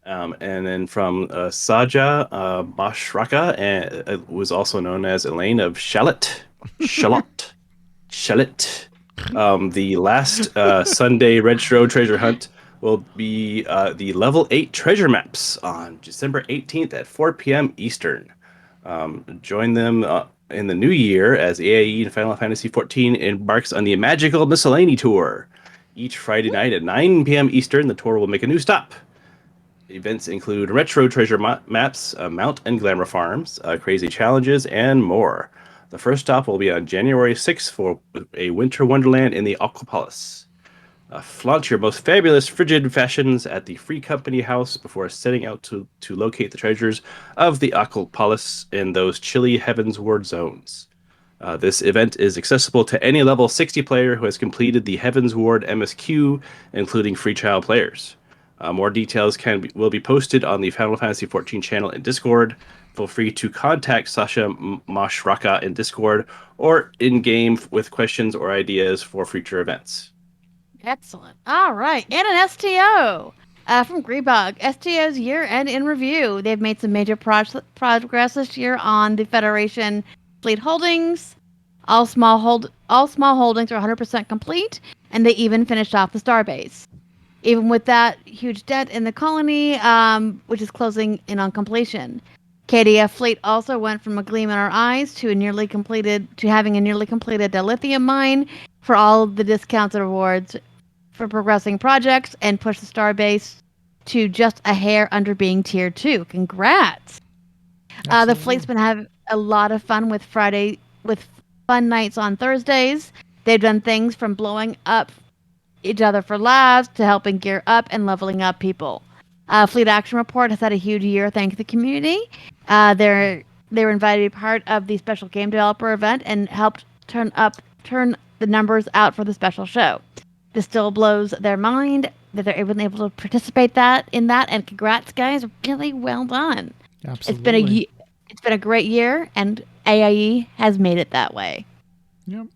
And then from Saja Mashraka, and it was also known as Elaine of Shallot. The last Sunday Retro Treasure Hunt will be the level 8 treasure maps on December 18th at 4 p.m. Eastern. Join them in the new year as AIE and Final Fantasy XIV embarks on the Magical Miscellany Tour. Each Friday night at 9 p.m. Eastern, the tour will make a new stop Events include retro treasure maps, mount and glamour farms, crazy challenges, and more. The first stop will be on January 6th for a winter wonderland in the Aquapolis. Flaunt your most fabulous frigid fashions at the Free Company House before setting out to locate the treasures of the Aquapolis in those chilly Heavensward zones. This event is accessible to any level 60 player who has completed the Heavensward MSQ, including free trial players. More details will be posted on the Final Fantasy XIV channel in Discord. Feel free to contact Sasha Mashraka in Discord or in-game with questions or ideas for future events.
Excellent. All right. And an STO from Greebog. STO's year-end in review. They've made some major progress this year on the Federation fleet holdings. All small holdings are 100% complete, and they even finished off the starbase. Even with that huge debt in the colony, which is closing in on completion. KDF fleet also went from a gleam in our eyes to having a nearly completed lithium mine for all the discounts and rewards for progressing projects, and pushed the starbase to just a hair under being tier 2. Congrats! The fleet's been having a lot of fun with fun nights on Thursdays. They've done things from blowing up each other for laughs to helping gear up and leveling up people. Fleet Action Report has had a huge year thanks to the community. They were invited to be part of the special game developer event and helped turn the numbers out for the special show. This still blows their mind that they're able to participate in that, and congrats, guys! Really well done.
Absolutely.
It's been a great year, and AIE has made it that way.
Yep.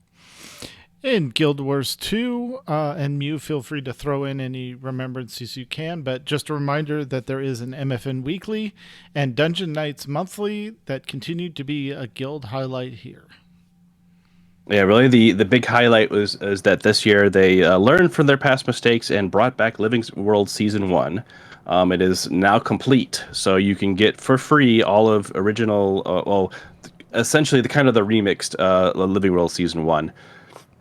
In Guild Wars 2, and Mew, feel free to throw in any remembrances you can, but just a reminder that there is an MFN Weekly and Dungeon Nights Monthly that continue to be a guild highlight here.
Yeah, really the big highlight is that this year they learned from their past mistakes and brought back Living World Season 1. It is now complete, so you can get for free all of original, essentially the remixed Living World Season 1.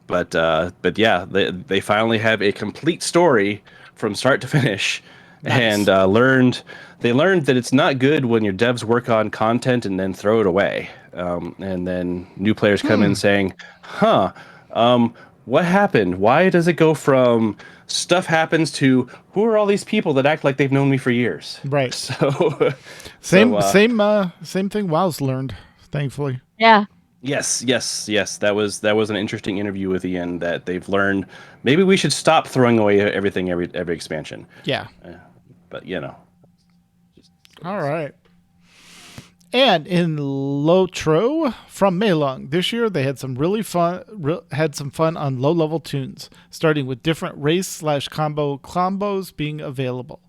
But yeah, they finally have a complete story from start to finish. Nice. And they learned that it's not good when your devs work on content and then throw it away. And then new players come in saying, what happened? Why does it go from stuff happens to who are all these people that act like they've known me for years?
Right.
So
same thing WoW's learned, thankfully.
Yeah.
Yes. That was an interesting interview with Ian that they've learned. Maybe we should stop throwing away everything every expansion.
Yeah.
But you know.
All right. And in Lotro from Meilong, this year they had some fun on low-level tunes, starting with different race/combo combos being available.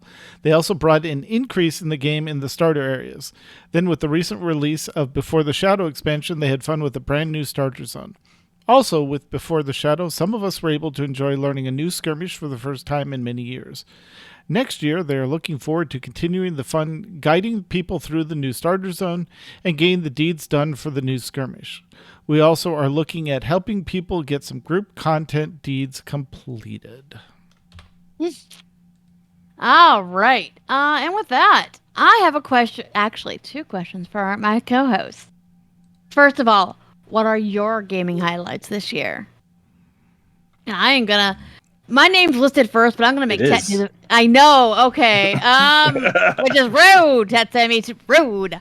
They also brought an increase in the game in the starter areas. Then with the recent release of Before the Shadow expansion, they had fun with a brand new starter zone. Also, with Before the Shadow, some of us were able to enjoy learning a new skirmish for the first time in many years. Next year, they are looking forward to continuing the fun, guiding people through the new starter zone and getting the deeds done for the new skirmish. We also are looking at helping people get some group content deeds completed.
All right. And with that, I have a question, actually 2 questions for my co-hosts. First of all, what are your gaming highlights this year? And I ain't gonna... My name's listed first, but I'm gonna make Tet. I know. Okay. Which is rude. Tetsemi, it's rude.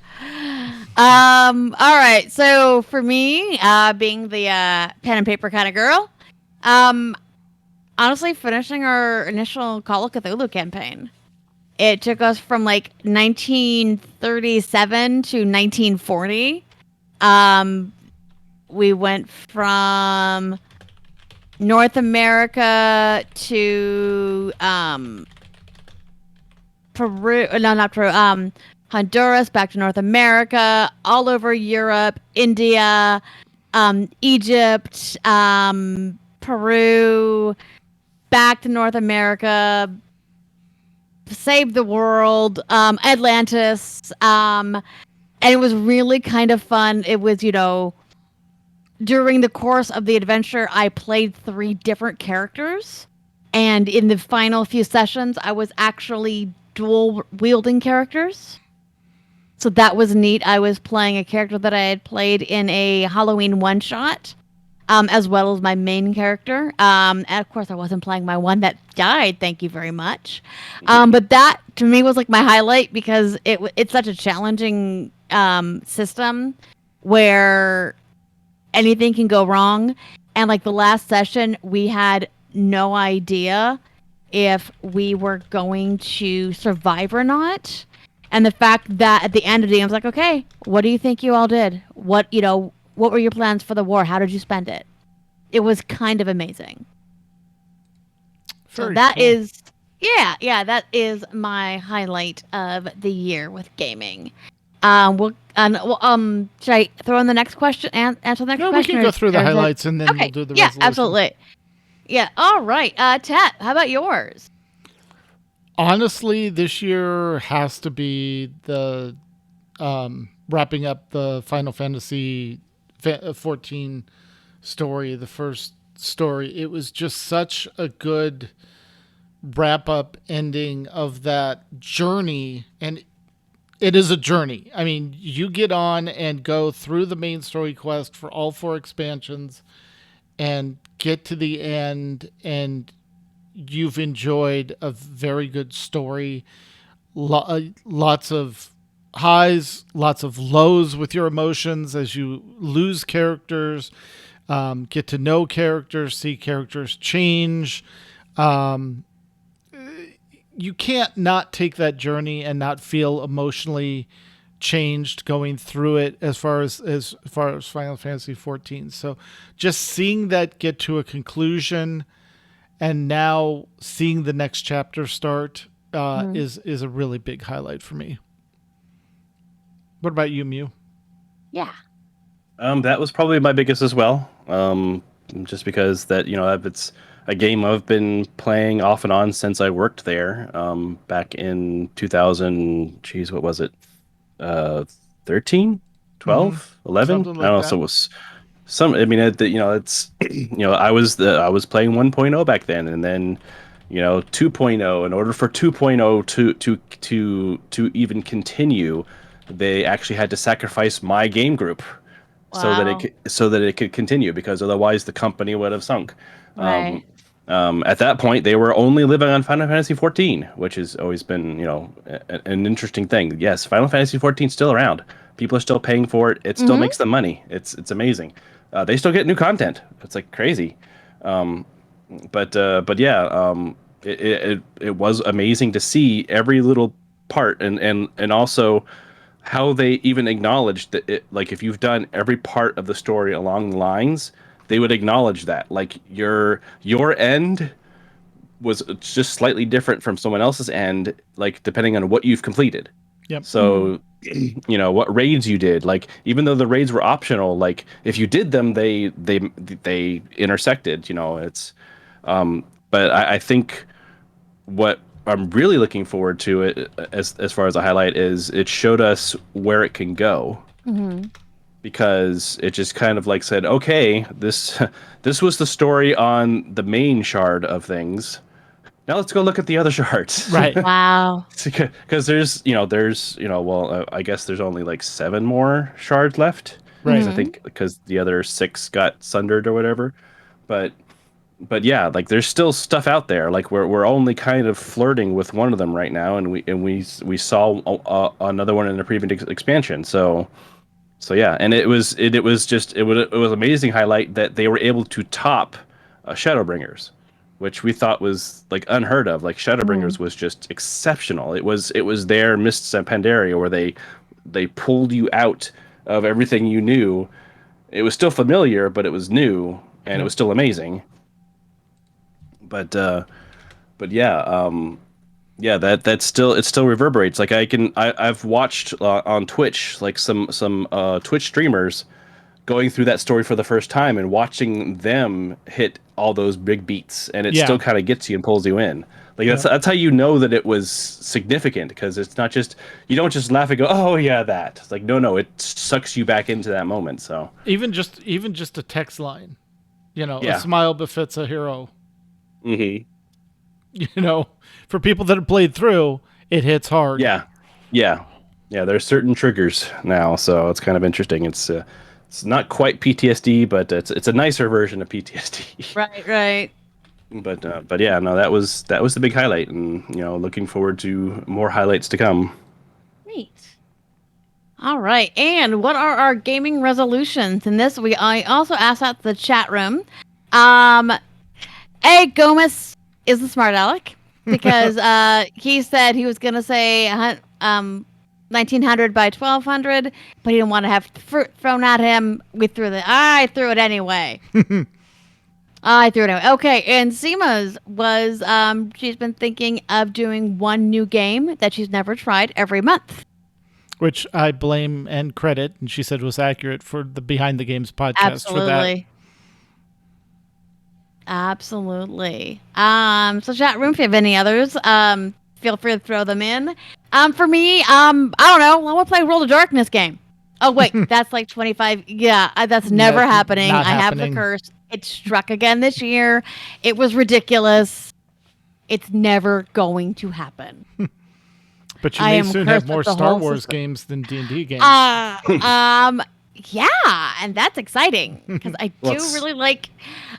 All right. So for me, being the pen and paper kind of girl, honestly, finishing our initial Call of Cthulhu campaign. It took us from like 1937 to 1940. We went from North America to Honduras, back to North America, all over Europe, India, Egypt, Peru, back to North America, saved the world, Atlantis, and it was really kind of fun. It was, during the course of the adventure, I played 3 different characters. And in the final few sessions, I was actually dual wielding characters. So that was neat. I was playing a character that I had played in a Halloween one-shot, as well as my main character. And of course, I wasn't playing my one that died. Thank you very much. But that, to me, was like my highlight because it's such a challenging system where anything can go wrong. And like the last session, we had no idea if we were going to survive or not. And the fact that at the end of the game, I was like, okay, what do you think you all did? What were your plans for the war? How did you spend it? It was kind of amazing. So that is, that is my highlight of the year with gaming. Should I throw in the next question and answer the next question?
No, we can go through the highlights and then we'll do the resolution.
Yeah, absolutely. Yeah, all right. Tat, how about yours?
Honestly, this year has to be the wrapping up the Final Fantasy 14 story, the first story. It was just such a good wrap-up ending of that journey, and it is a journey. I mean, you get on and go through the main story quest for all 4 expansions and get to the end, and you've enjoyed a very good story. Lots of highs, lots of lows with your emotions as you lose characters, get to know characters, see characters change. You can't not take that journey and not feel emotionally changed going through it as far as Final Fantasy 14. So just seeing that get to a conclusion and now seeing the next chapter start is a really big highlight for me. What about you, Mew?
Yeah.
That was probably my biggest as well. Just because that, it's a game I've been playing off and on since I worked there. Back in 2000, geez, what was it? 13, 12, 11?
Something like
I don't know.
that.
So it was it's, I was playing 1.0 back then, and then, 2.0. In order for 2.0 to even continue, they actually had to sacrifice my game group so that it could continue, because otherwise the company would have sunk.
Right.
At that point, they were only living on Final Fantasy 14, which has always been, an interesting thing. Yes, Final Fantasy 14 is still around. People are still paying for it. It still makes them money. It's amazing. They still get new content. It's like crazy. But yeah, it was amazing to see every little part, and also how they even acknowledged that if you've done every part of the story along the lines, they would acknowledge that your end was just slightly different from someone else's end, depending on what you've completed.
Yep.
So, what raids you did, even though the raids were optional, if you did them, they intersected, it's, but I think what I'm really looking forward to it as far as a highlight is it showed us where it can go. Because it just kind of said, okay, this was the story on the main shard of things. Now let's go look at the other shards.
Right.
Wow.
Because I guess there's only 7 more shards left.
Right.
I think because the other 6 got sundered or whatever. But yeah, there's still stuff out there. We're only kind of flirting with one of them right now, and we saw another one in the previous expansion. So yeah, and it was an amazing highlight that they were able to top Shadowbringers, which we thought was unheard of. Shadowbringers was just exceptional. It was their Mists and Pandaria, where they pulled you out of everything you knew. It was still familiar, but it was new, and it was still amazing. But yeah, that still reverberates. I've watched on Twitch some Twitch streamers going through that story for the first time and watching them hit all those big beats, and it still kind of gets you and pulls you in. That's how you know that it was significant, because it's not just, you don't just laugh and go, oh yeah, that. It's no, it sucks you back into that moment. So
even just a text line, a smile befits a hero.
Mm-hmm.
For people that have played through, it hits hard.
Yeah. There's certain triggers now, so it's kind of interesting. It's not quite PTSD, but it's a nicer version of PTSD.
Right.
But yeah, no, that was the big highlight, and looking forward to more highlights to come.
Neat. All right, and what are our gaming resolutions? In this, I also asked out the chat room. A. Gomez is the smart aleck because he said he was gonna say 1900 by 1200, but he didn't want to have fruit thrown at him. I threw it anyway. Okay, and Seema's was she's been thinking of doing one new game that she's never tried every month.
Which I blame and credit, and she said was accurate for the Behind the Games podcast for that.
Absolutely. So chat room, if you have any others, feel free to throw them in. For me, I don't know. I want to play a World of Darkness game. Oh wait, that's like 25. Yeah, that's never happening. I have the curse. It struck again this year. It was ridiculous. It's never going to happen.
But you may soon have more Star Wars games than D&D games.
Yeah, and that's exciting because I do really like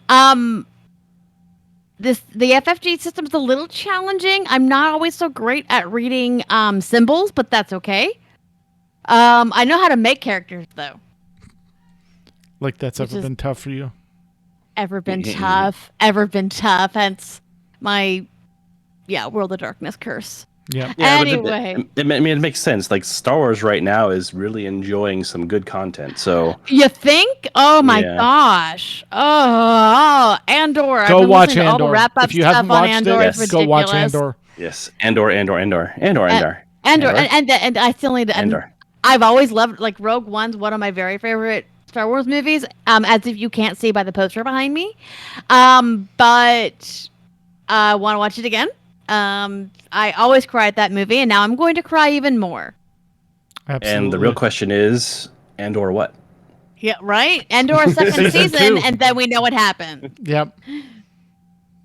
the FFG system is a little challenging. I'm not always so great at reading symbols, but that's okay. I know how to make characters though.
Like that's ever been tough for you?
Ever been tough? Hence my World of Darkness curse.
Yeah.
Anyway,
it makes sense. Like Star Wars right now is really enjoying some good content. So
you think? Oh my gosh! Oh, Andor.
Go watch Andor. If you haven't watched it, go watch Andor.
Yes, Andor.
And I still need to. Andor. I've always loved Rogue One's one of my very favorite Star Wars movies. As if you can't see by the poster behind me, but I want to watch it again. I always cry at that movie, and now I'm going to cry even more.
Absolutely.
And the real question is, Andor what?
Yeah, right? Andor second season, and then we know what happened.
Yep,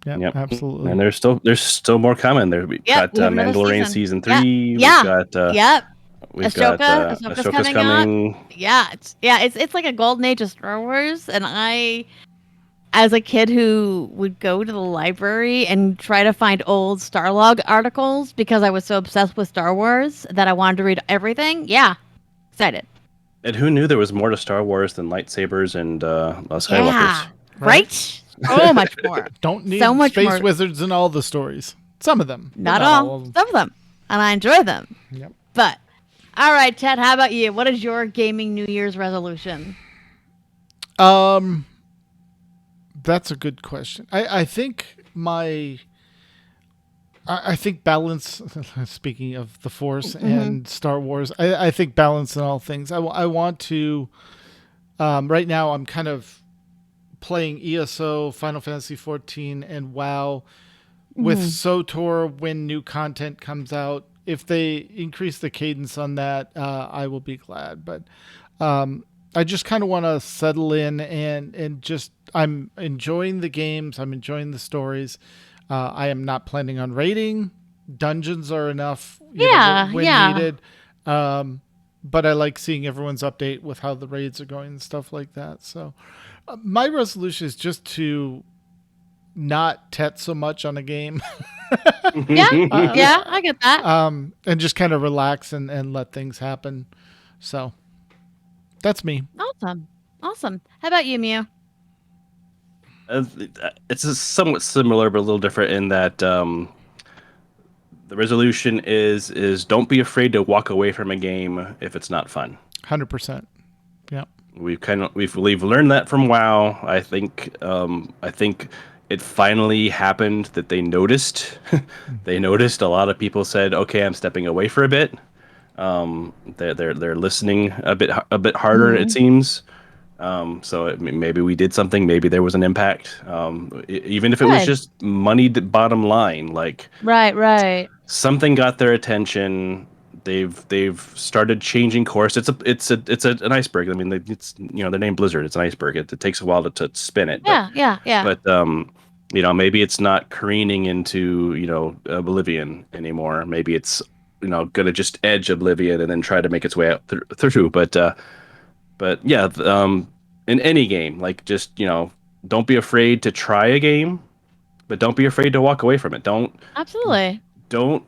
absolutely.
And there's still more coming. We got Mandalorian season 3. We've got Ahsoka's coming.
It's like a golden age of Star Wars, and I, as a kid who would go to the library and try to find old Starlog articles because I was so obsessed with Star Wars that I wanted to read everything. Yeah, excited.
And who knew there was more to Star Wars than lightsabers and Skywalkers?
Yeah, right? So much more.
Don't need
so much
space
more.
Wizards in all the stories. Some of them.
Not all of them. Some of them. And I enjoy them.
Yep.
But, all right, Ted, how about you? What is your gaming New Year's resolution?
That's a good question. I think I think balance, speaking of the Force and Star Wars, I think balance in all things. I want to, right now I'm kind of playing ESO, Final Fantasy 14, and WoW with SOTOR when new content comes out. If they increase the cadence on that, I will be glad. But I just kind of want to settle in and just, I'm enjoying the games. I'm enjoying the stories. I am not planning on raiding. Dungeons are enough when needed. But I like seeing everyone's update with how the raids are going and stuff like that. So my resolution is just to not tet so much on a game.
I get that.
And just kind of relax and let things happen. So that's me.
Awesome. How about you, Mew?
It's somewhat similar, but a little different in that the resolution is don't be afraid to walk away from a game if it's not fun.
100%. Yeah.
We've learned that from WoW. I think it finally happened that they noticed. They noticed a lot of people said, "Okay, I'm stepping away for a bit." They're listening a bit harder. It seems. So maybe we did something. Maybe there was an impact. Even if it was just moneyed bottom line, like
right.
Something got their attention. They've started changing course. It's an iceberg. I mean, it's they're named Blizzard. It's an iceberg. It takes a while to spin it.
Yeah.
But maybe it's not careening into oblivion anymore. Maybe it's gonna just edge Oblivion and then try to make its way out through. But yeah, in any game, like just don't be afraid to try a game, but don't be afraid to walk away from it.
Absolutely.
Don't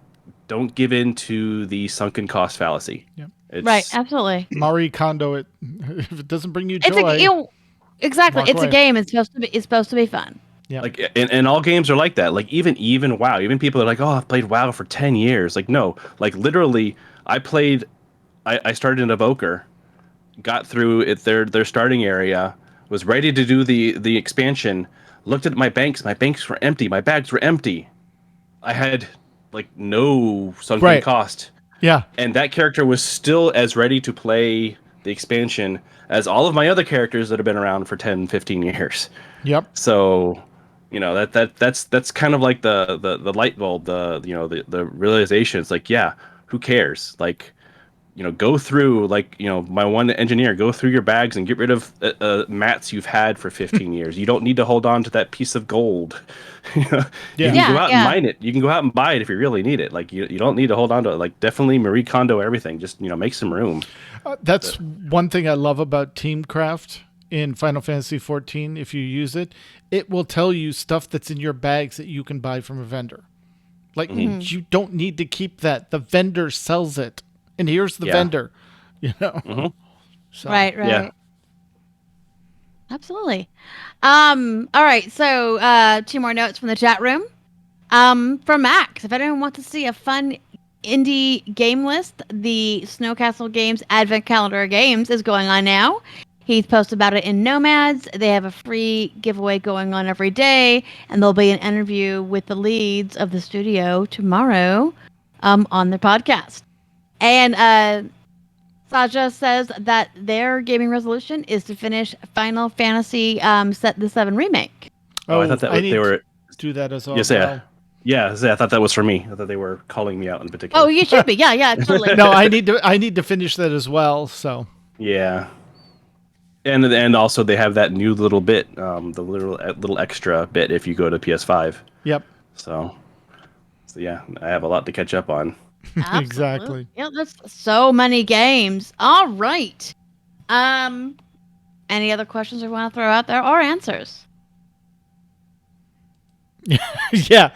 give in to the sunken cost fallacy.
Yep.
Right. Absolutely.
Marie Kondo it. If it doesn't bring you joy,
exactly.
walk
It's
away.
a game. It's supposed to be fun.
Yeah.
Like, and all games are like that. Like even WoW. Even people are like, oh, I've played WoW for 10 years. Like, no. Like literally, I started in Evoker, got through it their starting area, was ready to do the expansion. Looked at my banks. My banks were empty. My bags were empty. I had like no sunken cost.
Yeah.
And that character was still as ready to play the expansion as all of my other characters that have been around for 10, 15 years.
Yep.
So, that's kind of like the light bulb, the realization. It's like, yeah, who cares? Like, go through, like, my one engineer, go through your bags and get rid of mats you've had for 15 years. You don't need to hold on to that piece of gold. You can go out and mine it. You can go out and buy it if you really need it. Like, you don't need to hold on to it. Like, definitely Marie Kondo everything. Just, make some room.
That's one thing I love about Teamcraft in Final Fantasy XIV. If you use it, it will tell you stuff that's in your bags that you can buy from a vendor. Like, you don't need to keep that. The vendor sells it. And here's the vendor, So,
Right.
Yeah.
Absolutely. All right. So, 2 more notes from the chat room. From Max, if anyone wants to see a fun indie game list, the Snowcastle Games Advent Calendar of Games is going on now. He's posted about it in Nomads. They have a free giveaway going on every day, and there'll be an interview with the leads of the studio tomorrow, on their podcast. And Saja says that their gaming resolution is to finish Final Fantasy the 7 remake.
Oh, I thought that they were
do that as well.
Yes, yeah. Yeah, I thought that was for me. I thought they were calling me out in particular.
Oh, you should be. Yeah, totally.
No, I need to finish that as well. So
yeah, and also they have that new little bit, the little extra bit if you go to PS5.
Yep.
So yeah, I have a lot to catch up on.
Exactly.
Yeah, that's so many games. All right. Any other questions we want to throw out there or answers?
Yeah.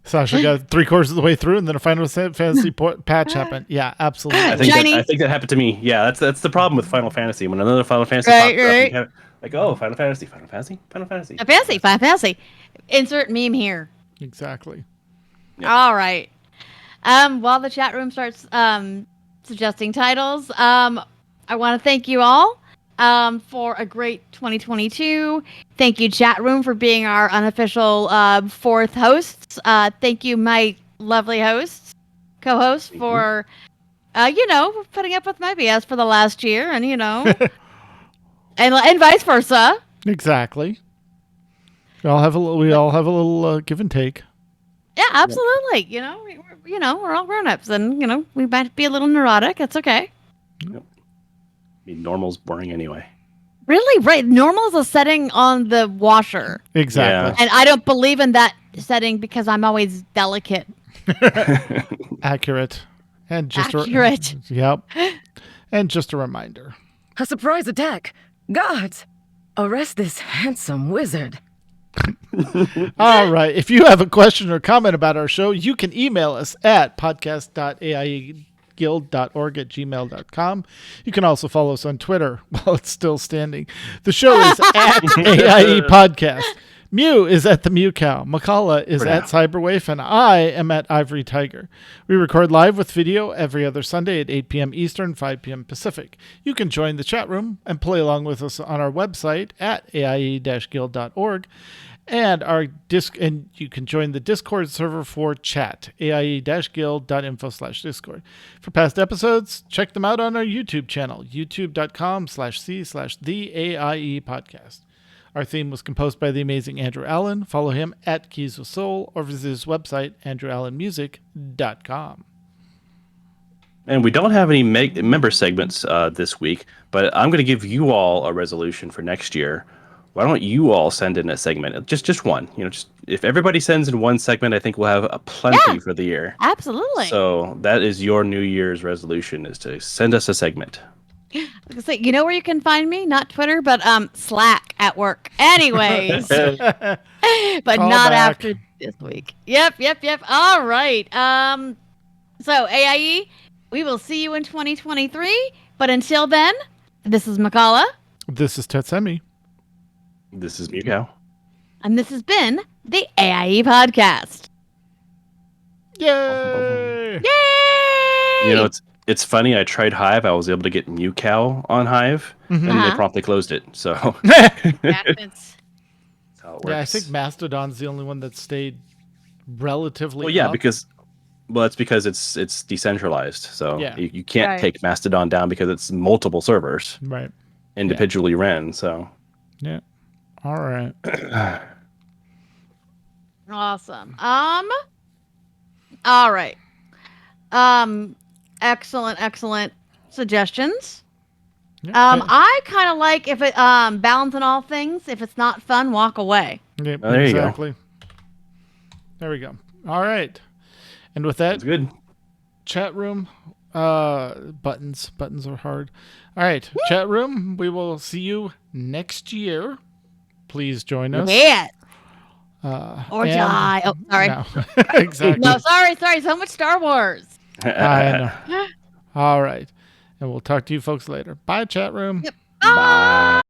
Sasha got 3/4 of the way through, and then a Final Fantasy patch happened. Yeah, absolutely.
I think that happened to me. Yeah, that's the problem with Final Fantasy. When another Final Fantasy pops up, you have, like, oh, Final Fantasy.
Final Fantasy. Insert meme here.
Exactly.
Yep.
All right. While the chat room starts suggesting titles, I want to thank you all for a great 2022. Thank you, chat room, for being our unofficial 4th hosts. Thank you, my lovely hosts, co-hosts, for putting up with my BS for the last year, and and vice versa.
Exactly. We all have a little give and take.
Yeah, absolutely. We're all grown-ups, and we might be a little neurotic. It's okay.
Yep. I mean, normal's boring anyway.
Really, right? Normal is a setting on the washer.
Exactly.
Yeah.
And I don't believe in that setting because I'm always delicate.
Accurate. And just
Accurate.
Yep. And just a reminder.
A surprise attack! Guards! Arrest this handsome wizard.
All right. If you have a question or comment about our show, you can email us at podcast.aieguild.org@gmail.com. You can also follow us on Twitter while it's still standing. The show is at AIE Podcast. Mew is at the Mew Cow. Makala is at Cyberwave, and I am at Ivory Tiger. We record live with video every other Sunday at 8 p.m. Eastern, 5 p.m. Pacific. You can join the chat room and play along with us on our website at aie-guild.org. And and you can join the Discord server for chat, aie-guild.info/Discord. For past episodes, check them out on our YouTube channel, youtube.com/c/the AIE Our theme was composed by the amazing Andrew Allen. Follow him at Keys with Soul or visit his website, andrewallenmusic.com.
And we don't have any member segments this week, but I'm going to give you all a resolution for next year. why don't you all send in a segment? Just one. Just if everybody sends in one segment, I think we'll have a plenty for the year.
Absolutely.
So that is your New Year's resolution, is to send us a segment.
So, you know where you can find me? Not Twitter, but Slack at work. Anyways, but not
back.
after this week. Yep. All right. So AIE, we will see you in 2023. But until then, this is Makala.
This is Tetsemi.
This is Meow.
And this has been the AIE Podcast.
Yay!
Yay!
It's funny. I tried Hive. I was able to get Mew on Hive, and they promptly closed it. So
Happens.
that's how it works.
Yeah, I think Mastodon's the only one that stayed relatively.
Well, yeah,
up.
because it's because it's decentralized. So
Yeah.
you can't
Right.
take Mastodon down because it's multiple servers
Right.
individually ran. So
Yeah. All right.
Awesome. All right. Excellent suggestions.
Yeah,
I kind of like if it balancing all things. If it's not fun, walk away.
yeah,
Oh, there you go.
exactly. There we go. All right. And with that,
that's good.
chat room, buttons are hard. All right, chat room. We will see you next year. Please join us.
Yeah. Or
and-
die. Oh, sorry.
No. Exactly.
No, sorry. So much Star Wars.
I know. All right. And we'll talk to you folks later. Bye, chat room.
Yep.
Bye.